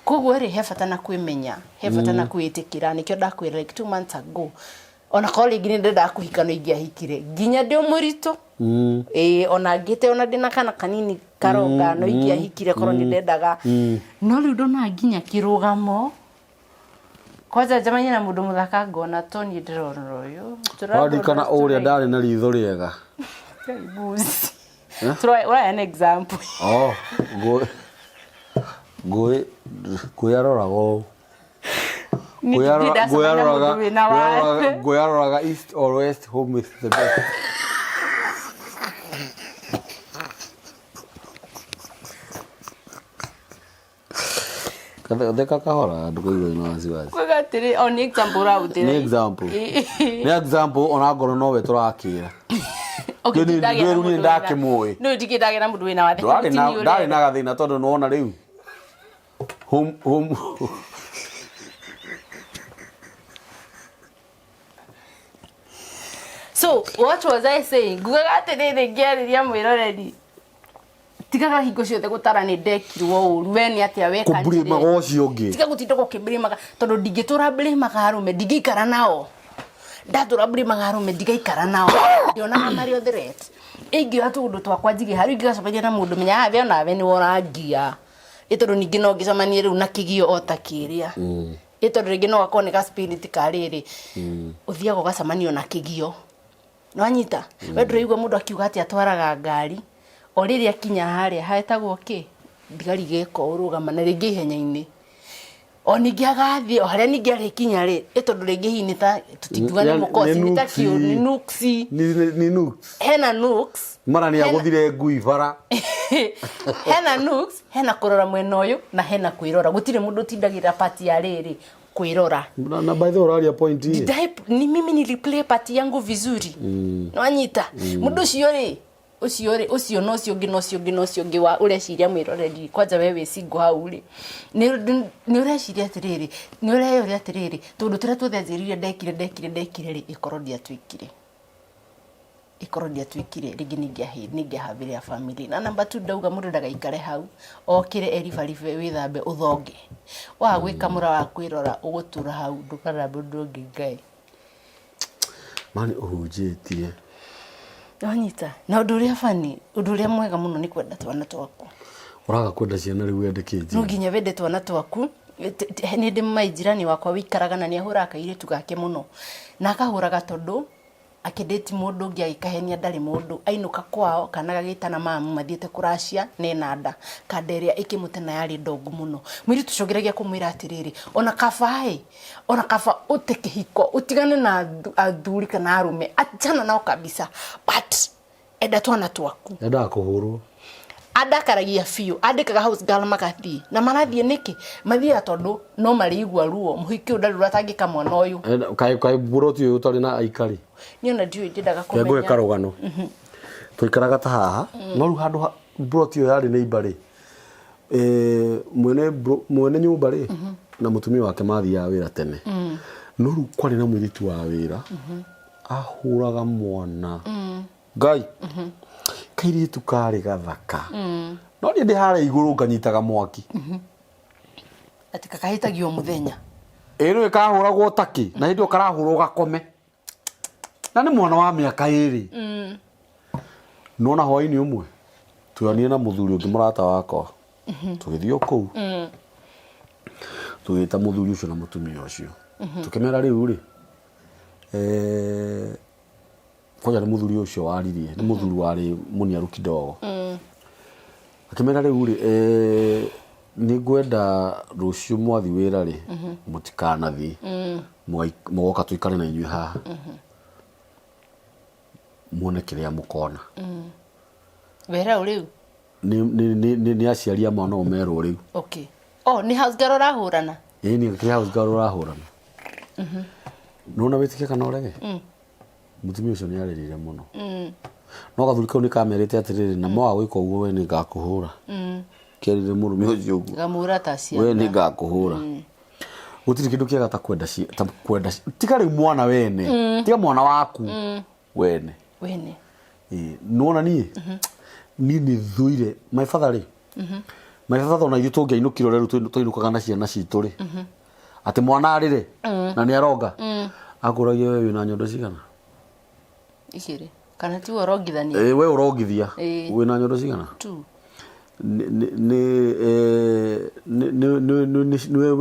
koguo ri he bata na kwimenya he bata na kwitikira nikyo ndakwira like 2 months ago ona colleague ni ndenda kuhika no ingiahikire ginya ndio murito ona ngite ona ndina kana kanini karonga no ingiahikire koro ni ndendaga no riu ndona ginya kirugamo kwaza jamani na mundu muthaka ngona toni ndirororo uyu wadi kana uria ndari na ritho riega buzi try an example goyarorago goyaroraga east or west home is the best kada deka kahora ndugoiro ino wasiwasi kwagatiri on example raudire ni example ona ngoro no we turakira ni ndake moy no tikidage na mundu wina wathe ndari na gathina tondu no ona riu home so what was I saying gugatiri ngeriria mwiroreri tigaga hingo ciothe gutara ni ndekirwo uru we ni atia we kanjire kuburi magocio ngi tiga gutindo gukibiri maga tondu ndigitura biri magarume ndigikara nao ndatura biri magarume ndigaikara nao ndiona Mario the Red ingi hatu undu twakwa njigi hari ngicamania na mundu menya have ona we ni worangia itondu ningi no ngicamanie riu na kigio otakiria itondu ringi no gakone ka spirit kariri uthiago gacamanio na kigio no anyita we ndiraigua mundu akiuga ati atwaraga ngari oriri akinya haria haetagwo ki ndigari geko urugama na ringi ihenya-ini oningi agathi o haria ningi ari kinya ri itondu ringi hini ta tutingiwa ni mukosi ni ta kio ni nuksi ni nuks hena nuks mara ni aguthire ngui bara hena nuks hena kurora mwena uyu na hena kwirora gutire mundu tindagira party ya riri kwirora na by the way point hii ni mimi ni replay party yangu vizuri no anyita mundu ucio ri ucio no cio wa ureciria mwiroreri kwaja wewe singo hau ri ni ureciria atiriri ni ureyori atiriri tondu tira tutheziririe ndekire ri ikoro dia twikire rigi ningia habire family na number 2 ndauga mundu ndagaikare hau okire eribaribe withambe uthonge wa gwika mura wa kwirora ugutura hau ndukara mundu ngai mani uhujitie Anyita na uduria fani uduria mwega muno ni kwenda twana twaku uraga kwenda ciana riu endekije no ginya wende twana twaku ni ndi maijirani wakwa wikaraga na ni ahura kaire tugake muno na akahuraga tondu akideti mundu ngi agikahenia ndari mundu ainuka kwao kana gagitana mamu mathiete kuracia ne nanda kanderia ikimutena yari ndogu muno mwiri tucogeragia kumwira atiriri ona kafa utekehiko utigane na athuri kana arume achana nao kabisa but enda twana twaku enda kuhurwo adakaragia fiu adikaga house girl makathi na marathie niki mathia tondu no marigwa ruo muhiki undaru ratangika mwana uyu kai buroti uyu utari na aikari ni ona ndiu ndidaga kumenya ngwe karugano Twaikaraga ta haha no ru handu broti yo yari neighbor ri mwene nyumba ri na mutumia wake mathiaga wira tene no ru kwari na mwiritu wa wira ahuraga mwana ngai kairitu kari gathaka no ndi hare iguru nganyitaga mwaki ati kakahitagio muthenya ero kahuragwo taki na hindi karahurwo gakome na ni mwana wa miaka iri no na hwaini umwe tuyanie na muthuri ungi murata wakwa tugithio kuu tugita muthuri ucio na mutumia ucio tukimera riu ri koja ni muthuri ucio waririe ni muthuri wari muniaru kidogo akimera riu ri ni ngwenda rucio mwathi wira ri mutikanathi mwoka tuikare na inyui haha muone kiria mukona wera uriu ni aciaria mwana omero riu okay ni house girl rahurana ni house girl rahurana nona wetike kana urege mutumia ucio ni aririre muno no gathuri kau ni kamerete atiriri na mwa gwika uguo we ni ngakuhura kerire murume ucio uguo ngamura ta ciana we ni ngakuhura gutiri kindu kiega ta kwenda tigari mwana wene tiga mwana waku wene nona ni ni thuire my father ri my father ona ithu tungiainukiro reru tuinukaga na ciana citu ri ati mwana arire na ni aronga akuragia we wina nyondo cigana igiri kana ti urongithania we urongithia wina nyondo cigana tu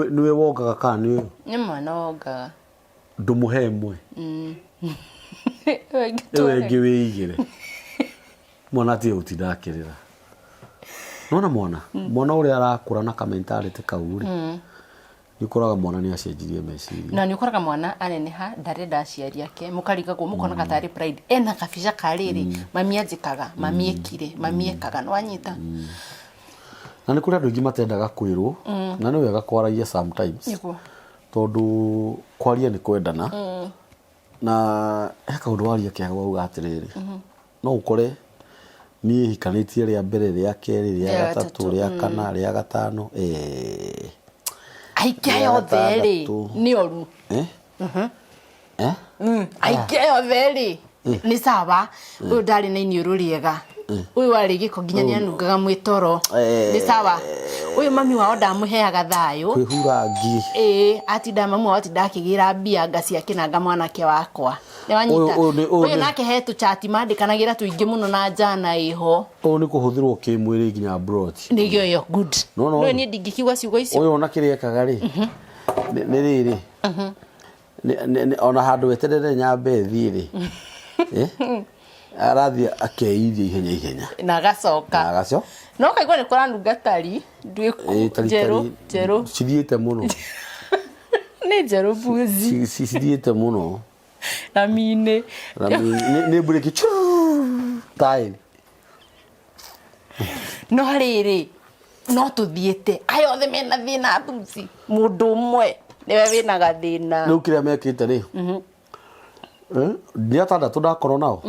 ni we wogaga kana ni mwana wogaga ndumuhemwe ewe ngiwigire mwana ti utindakirira nona mwana uri arakura na mentality kauri ni koraga mwana ni acenjirie meciria na ni koraga mwana aneneha ndarenda aciari yake mukariga ko mukona katari pride ena kafisha kariri mami ajikaga mami ekire mami ekaga no anyita na ni kuri andu ingi matendaga kwirwo na ni wega kwaragia sometimes tondu kwaria ni kwendana na eka undu waria kiaga uga atiriri no ukore ni hikanitie ria mbere ria keri ria gatatu ria kana ria gatano aikayo theri ni oru aikayo theri ni sawa uyu ndari na iniuru riega uyu wari giko nginya ni anungaga mwitoro ni sawa uyu mami wao ndamuheaga thayo kwihura ngi ati nda mamu wao ati ndakigira mbia ngacia kinanga mwanake wakwa ni wanyita uyu nake hetu chat mandikanagira tuingi muno na jana iho uyu ni kuhuthirwo kimwiri nginya abroad nigio yo good no ni ndingikigwa ciugo icio uyu ona kiriekaga ri ni riri ona handu weterere nyambe thiri arathi akeithia ihenya na gacoka no kaigwa ni kuranunga tari jeru cithiite muno ni jeru buzi cithiite muno na mine ni bureki tai no riri no tuthiete ayo the mena thina thuci mundu umwe niwe wina gathina no kiria mekite ri ni atandatu ndakorwo nao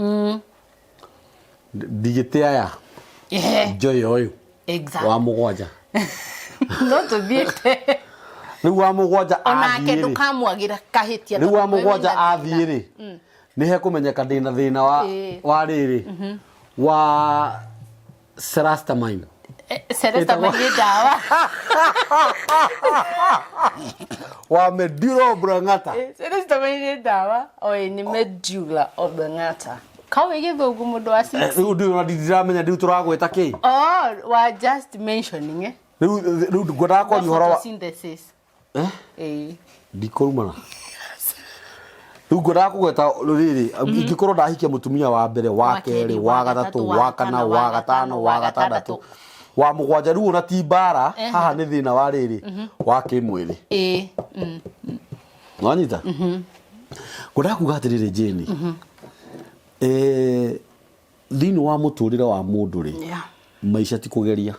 digite aya joy oyu exactly wa mugwanja no tuthiete ni wa mugwanja onake ndukamwagira kahitia ni wa mugwanja athie ri ni he kumenyeka ndina thina wa riri wa serastamine serastamine dawa wa medulla oblongata serastamine dawa oi ni medulla oblongata kawe githugu mundu asi riu ndio ndiramenya ndio turagweta ki wa just mentioning riu ngwenda kwa uhoro wa synthesis ndikurumana riu ngwenda kugweta riri ingikorwo ndahikia mutumia wa mbere wa keri wa gatatu wa kana wa gatano wa gatandatu wa mugwanja riu ona ti bara haha ni thina wa riri wa kimwiri wanyita ngwenda kuga atiriri jeni thini wa muturire wa mundu ri maisha ti kugeria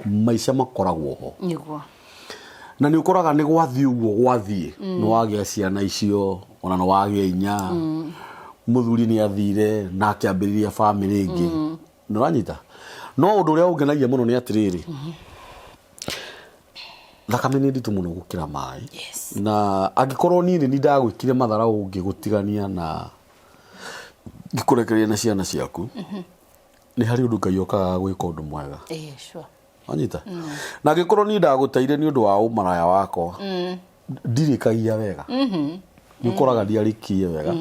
maisha makoragwo ho niguo na ni ukoraga ni gwathi uguo gwathie no wagia ciana icio ona no wagia inya muthuri ni athire na akiambiriria family ingi nuranyita no undu uria ungenagia muno ni atiriri thakame ni nditu muno gukira mai na angikorwo ni ndagwikire mathara ungigutigania na ngikurekeria na ciana ciaku ni hari undu Ngai okaga gwika undu mwega sure anyita na angikorwo ni ndaguteire ni undu wa umaraya wako ndirikagia wega ni ukoraga ndiarikie wega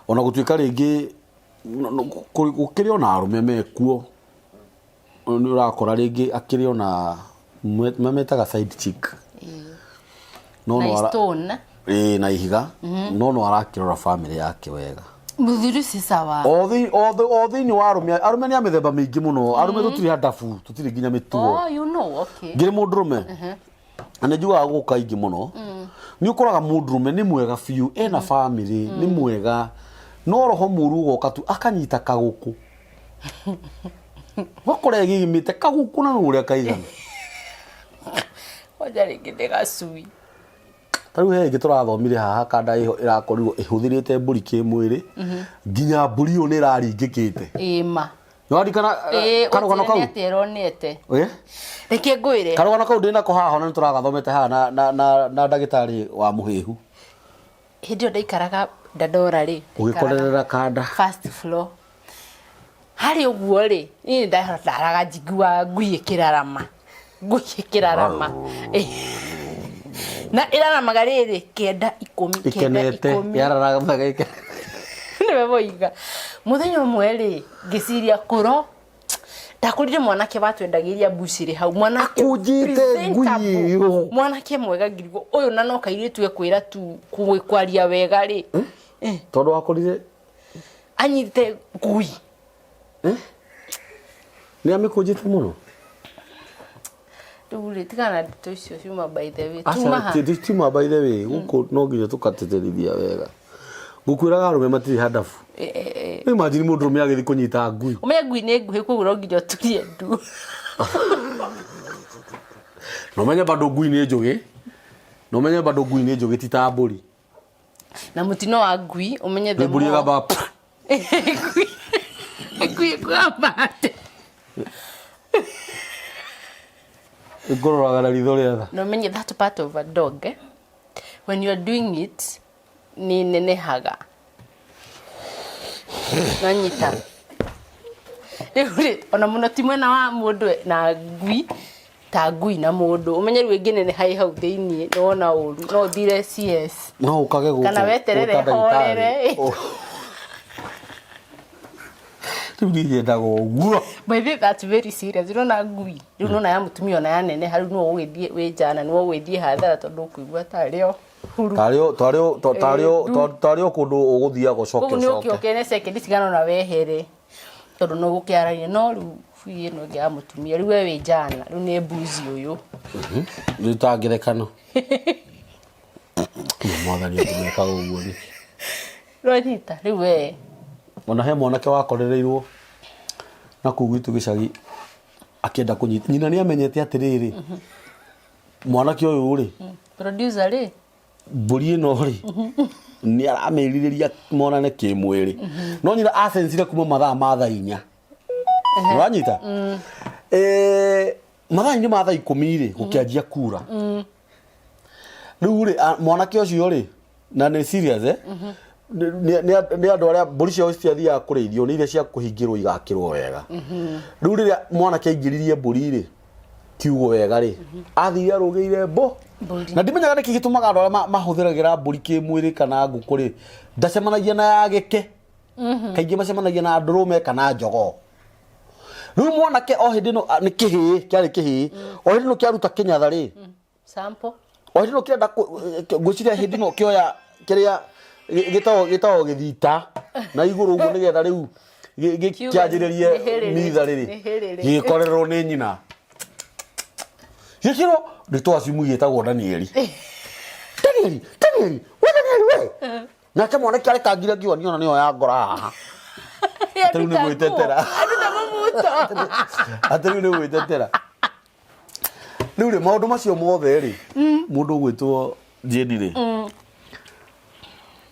ona gutuika ringi gukiri ona arume mekuo ni urakora ringi akiri ona mametaga side chick no stone na ihiga no arakirora family yake wega muthuri si sawa othi ni arume ni amethemba mingi muno arume tutiri hadafu tutiri ginya mitugo okay ngire mundurume anajuga guka ingi muno ni ukoraga mundurume ni mwega fiu ena family ni mwega no roho muru goka tu akanyita kaguku wakore gimite kaguku na uria kaigana wajari gide gasui tariu he giturathomire haha kanda irakorirwo ihuthirite mburi kimwiri nginya mburi yo ni raringikite ma ndirikana karugano kau ateronete reke ngwire karugano kau ndina ko haha na niturathomete haha na ndagitari wa muhihu hindio ndaikaraga ndadora ri ugikorerera kanda first floor hari uguo ri ni ndaraga njigua ngui ikirarama na irarama gariri kenda 10 ikenete yararaga magike niwe boiga muthenya umwe ngiciria kuro ndakurire mwanake batwendagiria buciri hau mwanake akujite ngui mwanake mwega ngirigwo uyu na no kaire tuwe kwira tu kwaria wega ri tondu wakorire anyite ngui ni amikujite muno tugure tigana tucio ciuma by the way tuma by the way guku no nginya tukateterithia wega gukwiraga arume matiri hadafu imagine mundurume agithi kunyita ngui umenye ngui ni nguhi kugura nginya turie ndu no menye bado ngui ni njugi titamburi na mutino wa ngui umenye the mburi gaba ngui kwambate igororaga na ritho riatha no menye that part of a dog when you are doing it ni nenehaga nanyita rĩu ona muno ti mwena wa mundu na ngui ta ngui na mundu umenye rĩu ingĩ nene hai hau thĩinĩ nona ũru no thire CS no ukage guku kana weterere horere rĩu ndiendaga ũguo by the way that's very serious na ngui rĩu nona ya mutumia ona ya nene harĩ no ũgĩthiĩ wĩ njana no ũgĩthiĩ hathara tondũ ũkũigua tarĩo tario kundu uguthia gucoke ni ukioke second cigana na wehere tondu no gukiararia no riu fui no ngia mutumia riu we njana riu ni mbuzi uyu riu tangirekano mwathani atumeka uguo ni ronyita riu we ona he mwanake wakorereirwo na kugwitu gicagi akienda kunyita nyina ni amenyete atiriri mwanake uyu ri producer ri mburi ino ri ni arameririria monane kimwiri no nyina asensire kuma mathaa ma thaa 4 uranyita mathaa ni mathaa 10 ri gukianjia kura riu ri mwanake ucio ri na ni serious ni andu aria mburi cio citiathiaga kureithio ni iria cia kuhingirwo igakirwo wega riu riria mwanake aingiririe mburi ri kiugo wega ri athire arugeire mbo na ndimenyaga niki gitumaga andu aria mahuthiragira mburi kimwiri kana nguku ri ndacemanagia na ya gike kaingi macemanagia na ndurume kana njogo riu mwanake o hindi no ni kihi kiari kihi o hindi no kiaruta kinyatha ri sample o hindi no kienda guciria hindi no kioya kiria gitago githita na iguru uguo nigetha riu kianjiririe mitha riri gikorerwo ni nyina gikiro ritwacimu gitagwo Danieli we na kama ona kiare kangira kiwa niona niyo ya ngora haha atari ni gwitetera atari ni gwitetera riu ri maundu macio mothe ri mundu gwitwo Jedi ri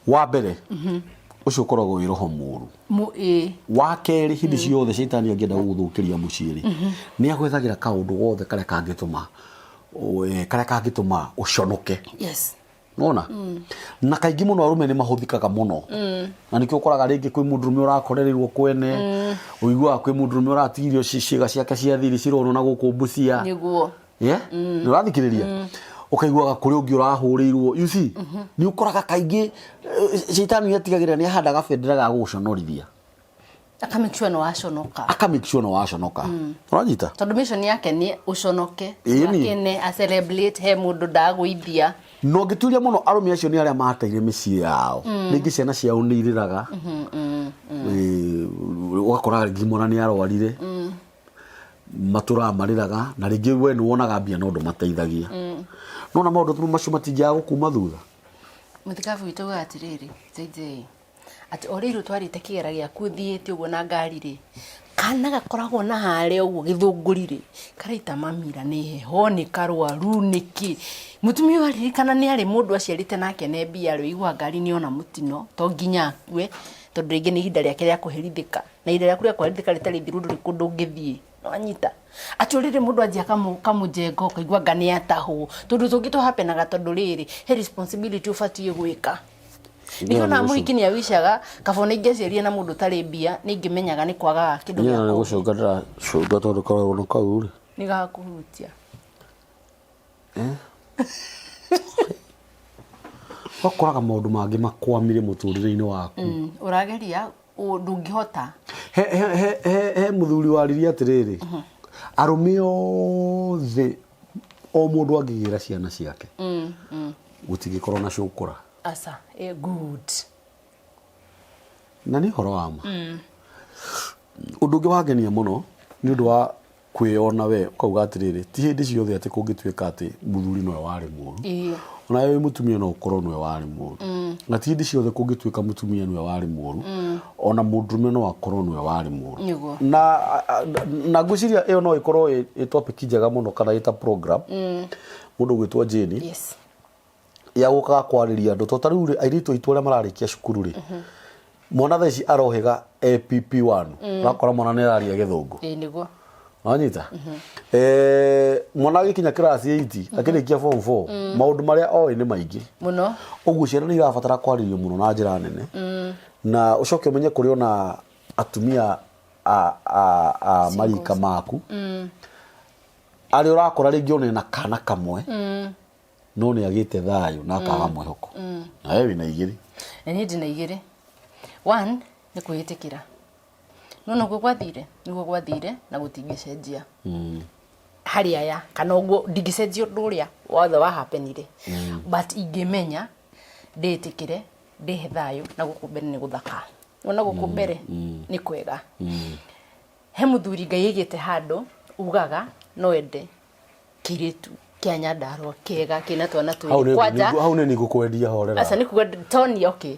wa mbere ucio koragwo wĩ roho mũru wa kerĩ hindi ciothe shaitani angĩenda gũgũthũkĩria mũciĩ nĩ agwethagira kaũndũ gothe karĩa kangĩtũma ũconoke nona na kaingĩ mũno arume nĩ mahũthĩkaga mũno na nĩkĩo ũkoraga rĩngĩ kwĩ mũndũrũme ũrakorereirwo kwene ũiguaga kwĩ mũndũrũme ũratigirio ciĩga ciake cia thiri cironwo na gũkũ Busia nĩguo nĩ ũrathikĩrĩria ukaiguaga kũrĩ ũngĩ ũrahũrĩirwo you see nĩ ũkoraga kaingĩ shaitani nĩ atigagĩrĩra nĩ ahandaga bendera ga gũconorithia akamake sure no waconoka ũranyita tondũ mission yake nĩ ũconoke wakene a celebrate he mũndũ ndagũithia no ngĩturia mũno arũme acio nĩ arĩa mateire mĩciĩ yao rĩngĩ ciana ciao nĩ irĩraga ũgakora rĩngĩ mwana nĩ arwarire matũra marĩraga na rĩngĩ we nĩ wonaga mbia no ndũmateithagia no na maũndũ macio matingĩaga gũkuma thutha mũthikabu witũ gatirĩrĩ JJ ati oriru twarite kĩgera gĩaku thiĩte ũguo na ngari rĩ kana gakoragwo na harĩa ũguo gĩthũngũrire karaita mamira nĩ heho nĩ karwaru nĩkĩ mũtumia wari kana nĩ arĩ mũndũ aciarĩte nake ne mbia rĩ igwa ngari nĩ ona mũtino to nginya akue tondũ rĩngĩ nĩ ihinda rĩake rĩa kũherithĩka na ihinda rĩaku rĩa kũherithĩka rĩtarĩ thiru ndũrĩ kũndũ ũngĩthiĩ wanyita atũrĩre mũndũ anjia kamũjengo kaigua ngani atahwo tondũ tũngĩ hapenaga tondũ rĩrĩ he responsibility ũbatiĩ gwĩka nĩkĩo na mũhiki nĩ awicaga kabone ingĩciaria na mũndũ tarĩ mbia nĩ ingĩmenyaga nĩ kwaga kĩndũ gĩa nĩ gũcũnga tondũ koragwo no kau rĩ nĩ gakũhutia wakoraga maũndũ mangĩ makwamire mũtũrĩre-inĩ waku ũrageria ndũngĩhota he mũthuri waririe atĩrĩrĩ arũme othe o mũndũ angĩgĩra ciana ciake gũtingĩkorwo na cũkũra asa good na nĩ horo wa ma ũndũ ũngĩ wangenia mũno nĩ ũndũ wa kwĩona we ukauga atĩrĩrĩ ti hĩndĩ ciothe atĩ kũngĩtuĩka atĩ mũthuri nowe warĩ mũru ona wewe mũtumia no ũkorwo nowe warĩ mũru na ti hĩndĩ ciothe kũngĩtuĩka mũtumia nowe warĩ mũru ona mũndũrũme no akorwo nowe warĩ mũru na ngwĩciria ĩyo no ĩkorwo ĩ topic njega mũno kana ĩta program mũndũ gwĩtwo Jane ya gũkaga kwarĩria andũ to tarĩu airĩtu aitũ arĩa mararĩkia cukuru rĩ mwana thaa ici arohega APP1 ũrakora mwana nĩ araria gĩthũngũ nĩguo wanyita mwana agĩkinya class 8 akĩrĩkia form 4 maũndũ marĩa oĩ nĩ maingĩ mũno ũguo ciana nĩ irabatara kwarĩrio mũno na njĩra nene na ũcoke ũmenye kũrĩ ona atumia a marika maku arĩa ũrakora rĩngĩ ona na kana kamwe no nĩ agĩte thayũ na akaga mwĩhoko na wewe wĩna igĩrĩ nĩ ndĩ na igĩrĩ one nĩ kwĩhĩtĩkĩra no nĩguo gwathire na gũtingĩcenjia harĩ aya kana ũguo ndingĩcenjia ũndũ ũrĩa wothe wahapenire but ingĩmenya ndĩtĩkĩre ndĩhe thayũ na gũkũ mbere nĩ gũthaka ona gũkũ mbere nĩ kwega he mũthuri Ngai aigĩte handũ ugaga no ende kĩrĩtu kĩa Nyandarua kĩega kĩna twana twĩrĩ kwanja hau nĩ gũkwendia horera asa nĩ kuga Tony okay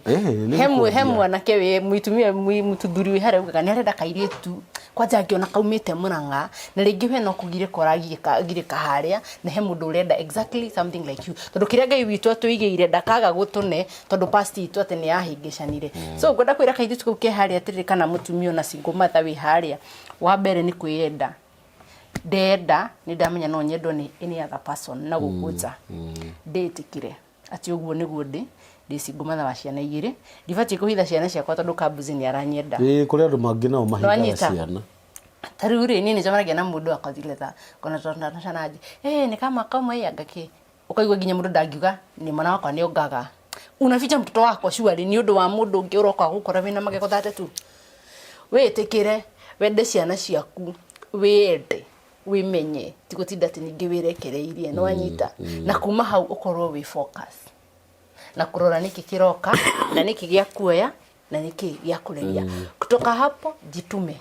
he mwanake we mũtumia mũthuri we harĩa ugaga nĩ arenda kairĩtu kwanja ngĩona kaumĩte Mũrang'a na rĩngĩ we no kũgire koragirĩka harĩa na he mũndũ ũrenda exactly something like you tondũ kĩrĩa Ngai witũ atũigĩire ndakaga gũtũne tondũ past itũ atĩ nĩ yahĩngĩcanire so ngwenda kwĩra kairĩtu kau ke harĩa atĩrĩ kana mũtumia na single mother we harĩa wa mbere nĩ kwĩenda ndenda nĩ ndamenya no nyendwo nĩ any other person na gũkũnja ndĩtĩkire atĩ ũguo nĩguo ndĩ single mother wa ciana igĩrĩ ndibatiĩ kũhitha ciana ciakwa tondũ kambuzi nĩ aranyenda kũrĩ andũ mangĩ nao mahithaga ciana tarĩu rĩ niĩ nĩ njamanagia na mũndũ akothire tha kona tondũ canaji nĩ kama kauma yangake ũkaigua nginya mũndũ ndangiuga nĩ mwana wakwa nĩ ongaga unaficha mtoto wako shwari nĩ ũndũ wa mũndũ ũngĩ ũroka gũkora wĩna magego thatatu wĩtĩkĩre wende ciana ciaku wĩende wimenye tigutinda ati ningi wirekereirie no anyita na kuma hau ukorwo wi focus na kurora niki kiroka na niki gya kuoya na niki gya kureria kutoka hapo jitume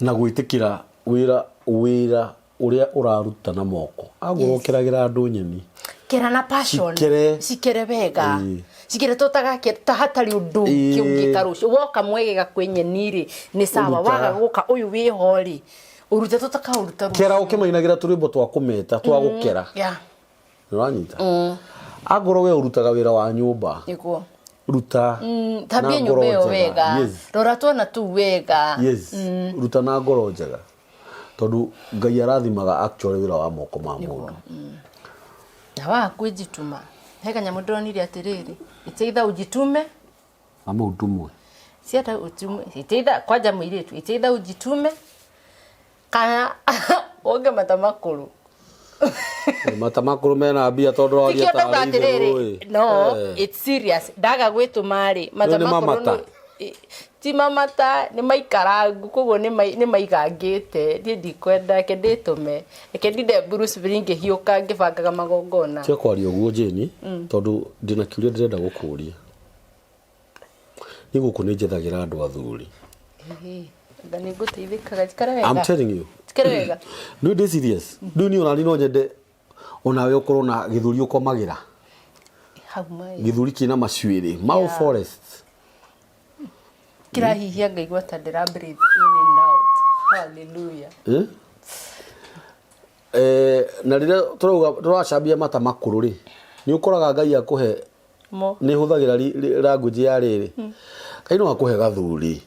na gwitikira wira uria uraruta na moko agurokeragira andu nyeni kera na passion sikere wega sikere totaga ta hatari undu kiungika rucio woka mwegega kwenyeniri ni sawa waga guka uyu wi hori uruta totaka uruta kera ukimainagira turimbo twa kumeta twa gukera yeah uranyita agoro we urutaga wira wa nyumba niguo ruta tabia nyumba ĩyo wega rora tuona tu wega ruta na ngoro njega tondu Ngai arathimaga actually wira wa moko ma mundu na wa kwijituma heka nyamu ndonire atiriri iteitha ujitume ama utumwe si ata utume iteitha kwaja mwiritu iteitha ujitume kana oge matamakuru matamakuru mena bia tondu wa dia ta no it's serious daga gwetu mari matamakuru ti mamata ni maikarangu koguo ni maigangite ndi ndikwenda ke nditume ke ndinde Bruce Biringe hiuka ngibangaga magongona tia kwaria uguo Jeni tondu ndina kiuria ndirenda gukuria ni guku ni jethagira andu athuri ngani guteithikaga tikara wega I'm telling you tikara wega no this serious nduni ona no nyende onawe ukorwo na githuri ukomagira haumai githuri kina macuiri Mau Forest kira hihia ngaigua ta ndira breathe in and out hallelujah na rira turacambia mata makuru ri ni ukoraga Ngai akuhe ni huthagira language ya riri Ngai no akuhe gathuri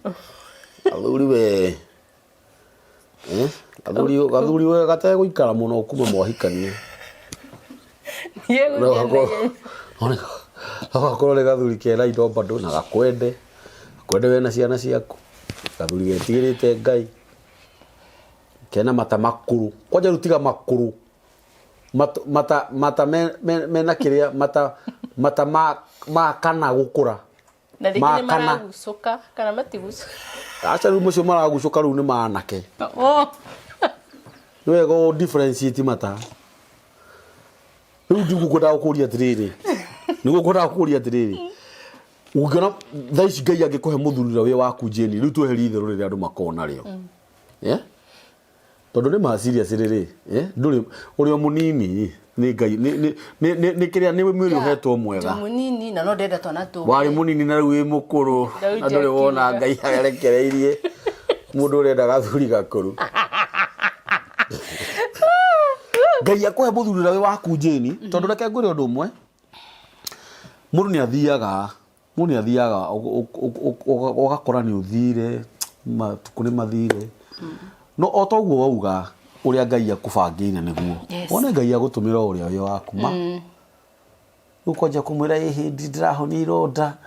gathuri we gathuri we gate guikara muno kuma mwahikanie agakorwo ni gathuri kena indo bado na gakwende wena ciana ciaku gathuri getigirite Ngai kena mata makuru kwaja rutiga makuru mata mena kiria mata ma kana gukura na rĩngĩ maragucoka kana matigucoka acha rumo cio maragucoka ru ni manake no ego differentiate mata ru ndigu kwenda kuria atiriri nigo kwenda kuria atiriri ukiona thaici Ngai angikuhe muthurira we waku Jeni riu tweheri itherũ rĩrĩa andũ makona rĩo tondu ni ma serious riri nduri uri munini ni Ngai ni kiria ni mwiri uhetwo mwega munini na no ndenda twana tu wari munini na riu mukuru na nduri wona Ngai arekereirie mundu urenda gathuri gakuru Ngai akuhe muthurira we waku Jeni tondu reke ngwire undu umwe mundu ni athiaga ugakora ni uthire matuku ni mathire no otoguo wauga uria Ngai akubangire niguo wona Ngai agutumira uria we waku ukoja kumwira hindi ndirahoni ironda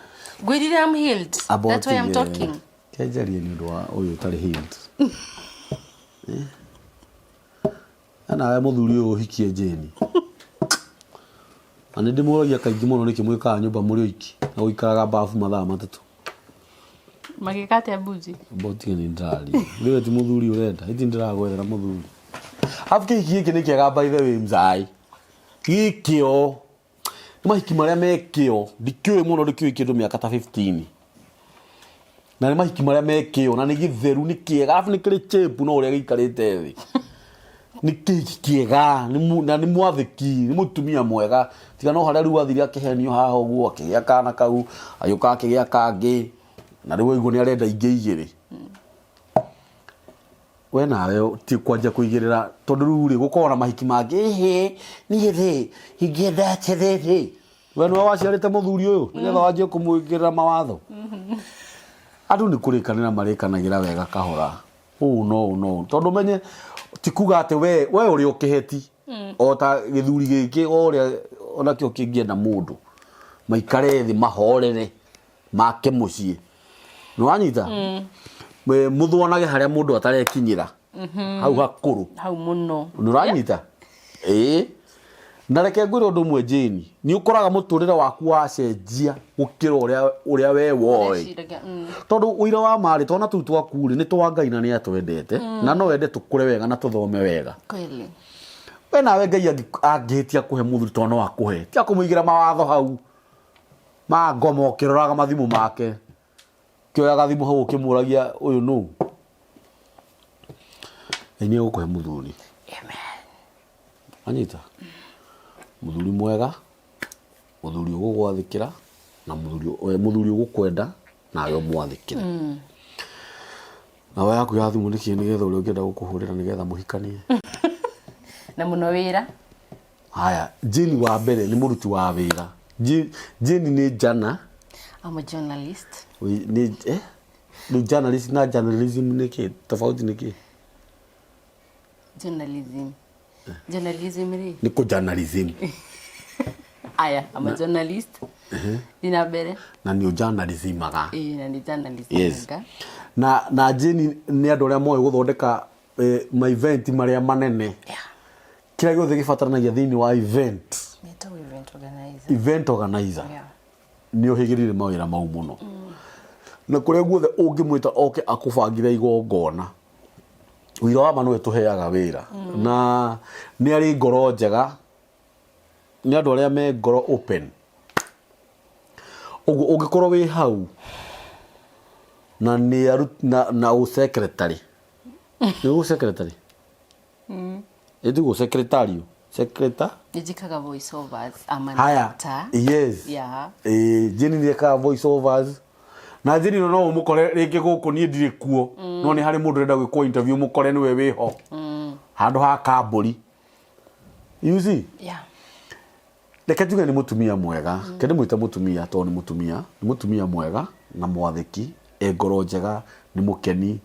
gwirire I'm healed that's why I'm talking kenjarie ni undu wa uyu tari healed ana we muthuri uyu hikie Jeni ani ndimuragia kaingi muno nikimwikaga nyumba muri oiki na uikaraga bafu mathaa matatu magikate abuji botige ni ndari riwe ti muthuri urenda iti ndiragwethera muthuri afike giki ni kiega by the way mzai gikio ni mahiki maria mekio ndikioi muno ndikioi kindu miaka ta 15 na ni mahiki maria mekio na ni githeru ni kiega afu ni kiri chepu no uria gikarite thi ni kiega na ni mwathiki ni mutumia mwega tiga no haria riu athiri akihenio haha uguo akigia kana kau ayuka akigia kangi na riu iguo ni arenda ingi igiri we nawe ti kwanja kuigirira tondu riu ri gukorwo na mahiki mangi ni thi ingienda atiriri we no waciarite muthuri uyu nigetha wanjie kumuigirira mawatho andu ni kurikanira marikanagira wega kahora no tondu menye tikuga ate we uri ukiheti ota githuri giki oria ona kio kingienda mundu maikare thi mahorere make mucie no anyita we muthuonage haria mundu atarekinyira hau hakuru hau muno no anyita na reke ngwire undu mwe Jeni ni ukoraga muturira waku wacenjia gukira uria we woi tondu uira wa mari tona tu twakuri ni twa Ngai na ni atwendete na no wende tukure wega na tuthome wega kweli we nawe Ngai angihitia kuhe muthuri tono akuhe ti akumuigira mawatho hau ma ngomo kiroraga mathimu make kioyaga thimu hau ukimuragia uyu no ni ukuhe muthuri amen anyita muthuri mwega muthuri ugugwathikira na muthuri ugukwenda na yo mwathikire na waya ku yathimu niki nigetha uri ungienda gukuhurira nigetha muhikanie na muno wira haya Jeni wa mbere ni muruti wa wira Jeni ni jana I'm a journalist. Ni journalist na journalism ni ke tofauti ni ke? Journalism ni ko journalism. Aya, I'm a journalist. Nina bere. Na ni journalism aga. Na ni journalism yes. aga. Na jeni ni andu aria moe guthondeka ma event maria manene. Yeah. Kila gothe gibataranagia thiini wa event. Metagwo event organizer. Event organizer. Yeah. Ni ohigirire mawira mau muno. Na kuria guothe ungimwita oke akubangire igongona. Wira wa manu etuheaga wira. Na ni ari ngoro njega. Ni andu aria me ngoro open. Ungikorwo wi hau na ni na u secretary. Ni u secretary. Edu secretary. Secretary. Nijikaga voice overs. Haya. Yes. Yeah. Jeni nikaga voice overs. Na jeni no mukore ringi guku ni ndire kuo. No ni hari mundu renda gwikwo interview mukore ni we wiho. Handu ha kamburi. You see? Yeah. Reke tuge ni mutumia mwega. Kende mwita mutumia to ni mutumia mwega na mwathiki ngoro njega ni mukeni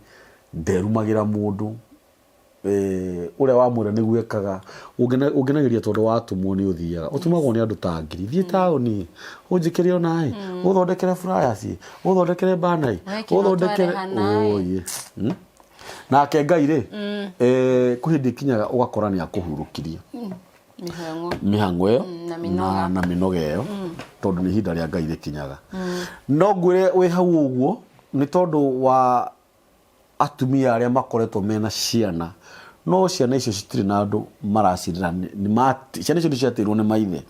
nderumagira mundu uria wa mwira ni gwekaga ungenagiria tondu watumwo ni uthiaga utumagwo ni andu tangiri thie taoni unjikire onai uthondekere flyers uthondekere banner uthondekere oye nake Ngai ri kuhindi kinyaga ugakora ni akuhurukirie mihango yo na minoga yo tondu ni hinda ria Ngai rikinyaga no ngwire we hau uguo ni tondu wa atumia aria makoretwo mena ciana no ciana icio citire na andu maracirira ni ciana icio ciatirwo ni maithe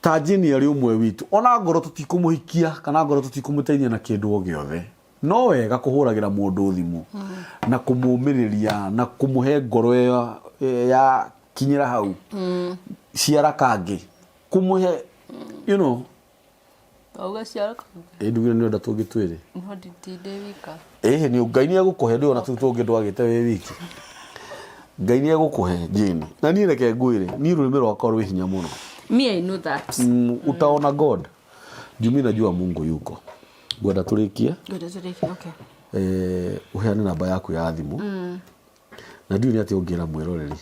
tajini ari umwe witu ona ngoro tutikumuhikia kana ngoro tutikumuteithia na kindu o giothe no wega kuhuragira mundu thimu na kumumiriria na kumuhe ngoro ya kinyira hau ciara kangi kumuhe you know Auga ciara kangi ndugire ni nda tungitwire no nditinde wika ni Ngai ni agukuhe ndio na tungi ndwagite we wiki Ngai ni agukuhe jini na ni reke ngwire ni rurimi rwakwa rwi hinya muno me I know that utaona God jumi najua Mungu yuko gwenda turikie okay uheane namba yaku ya thimu na ndio ni ati ungira mwiroreri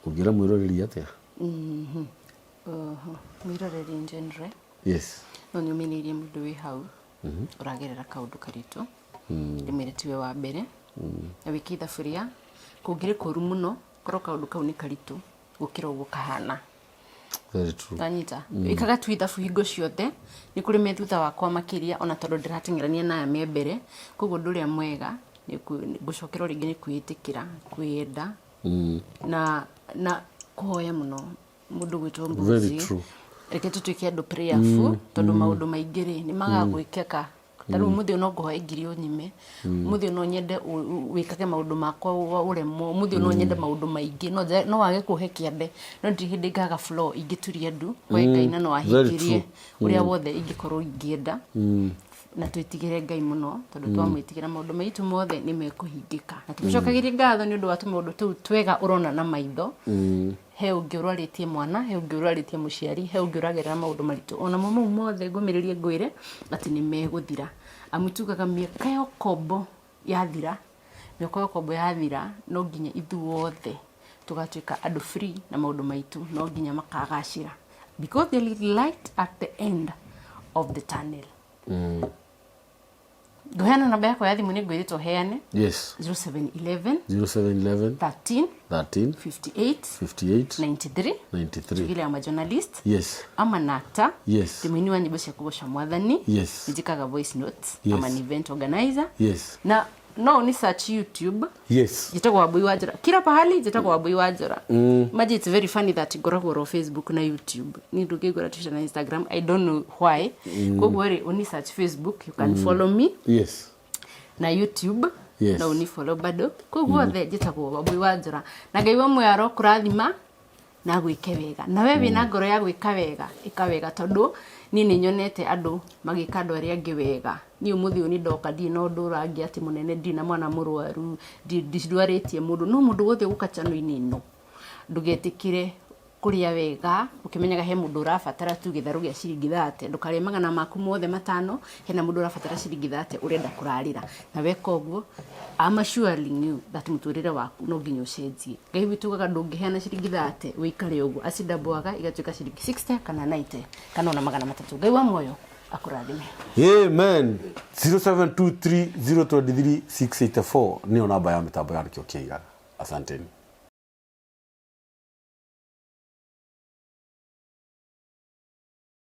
ungira mwiroreri atia mwiroreri njenre yes no ni umenirie mundu wi hau uragerera kaundu karitu ndimire tiwe wa mbere na wiki thaburia kungire kuru muno koro kaundu kau ni karitu gukira uguo kahana very true tanyita ikaga twithabu hingo ciothe ni kuri methutha wakwa makiria ona tondu ndiratengerania na me mbere koguo nduria mwega ni gucokera ringi ni kwitikira kwenda na kuhoya muno mundu gwitwo mbuzi very true reke tutuike andu prayerful tondu maundu maingiri ni magagwikeka taru muthio no nguhoe ngiri unyime muthio no nyende wikage maundu makwa uremwo muthio no nyende maundu maingi no wage kuhe kiande no ndihindi ngaga flow ingituria ndu we Ngai na no ahikirie uria wothe ingikorwo ingienda na twitigire Ngai muno tondu twamwitigira maundu maitu mothe ni mekuhingika na tucokagirie ngatho ni undu wa tumundu tu twega urona na maitho he ungi urwaritie mwana he ungi urwaritie muciari he ungi uragerera maundu maritu ona mumu mothe ngumiririe ngwire ati ni meguthira amutugaga miaka yo kombo yathira miaka yo kombo yathira no nginya ithuothe tugatuika andu free na maundu maitu no nginya makagacira because there is light at the end of the tunnel Gohana namba yako ya thimu ni ngwirito heane yes 0711 13 58 93 Tugile ama journalist yes ama nata yes timini wa nyimbo cia kugosha mwathani yes nijikaga voice notes yes. ama event organizer yes na no ni search YouTube yes jitagwo Wambui wa Njora kila pahali jitagwo Wambui wa Njora imagine it's very funny that igoragwo Facebook na YouTube ni ndugigora Twitter na Instagram I don't know why kogwo ri oni search Facebook you can follow me yes na YouTube yes. na uni follow bado kogwo the jitagwo Wambui wa Njora na Ngai wa mwaro kurathima na gwike wega na wewe na ngoro ya gwika wega ikawega tondu ni nyonete andu magika andu aria angi wega ni umuthi uni ndoka ndi no ndurangi ati munene ndi na mwana murwaru ndindwaritie mundu no mundu wothe guka chano inino ndugetikire kuria wega ukimenyaga he mundu urabatara tu githaru gia ciringi 30 ndukarie magana maku mothe matano hena mundu urabatara ciringi 30 urenda kurarira na weka uguo I'm assuring you that muturire waku no nginya ucenjie ngai witugaga ndungiheana ciringi 30 wikare uguo acidabwaga igatuika ciringi 60 kana 90 kana ona magana matatu ngai wa moyo akurathime. Amen. 0723023684 nio namba ya mitambo ya Kiega. Asanteni.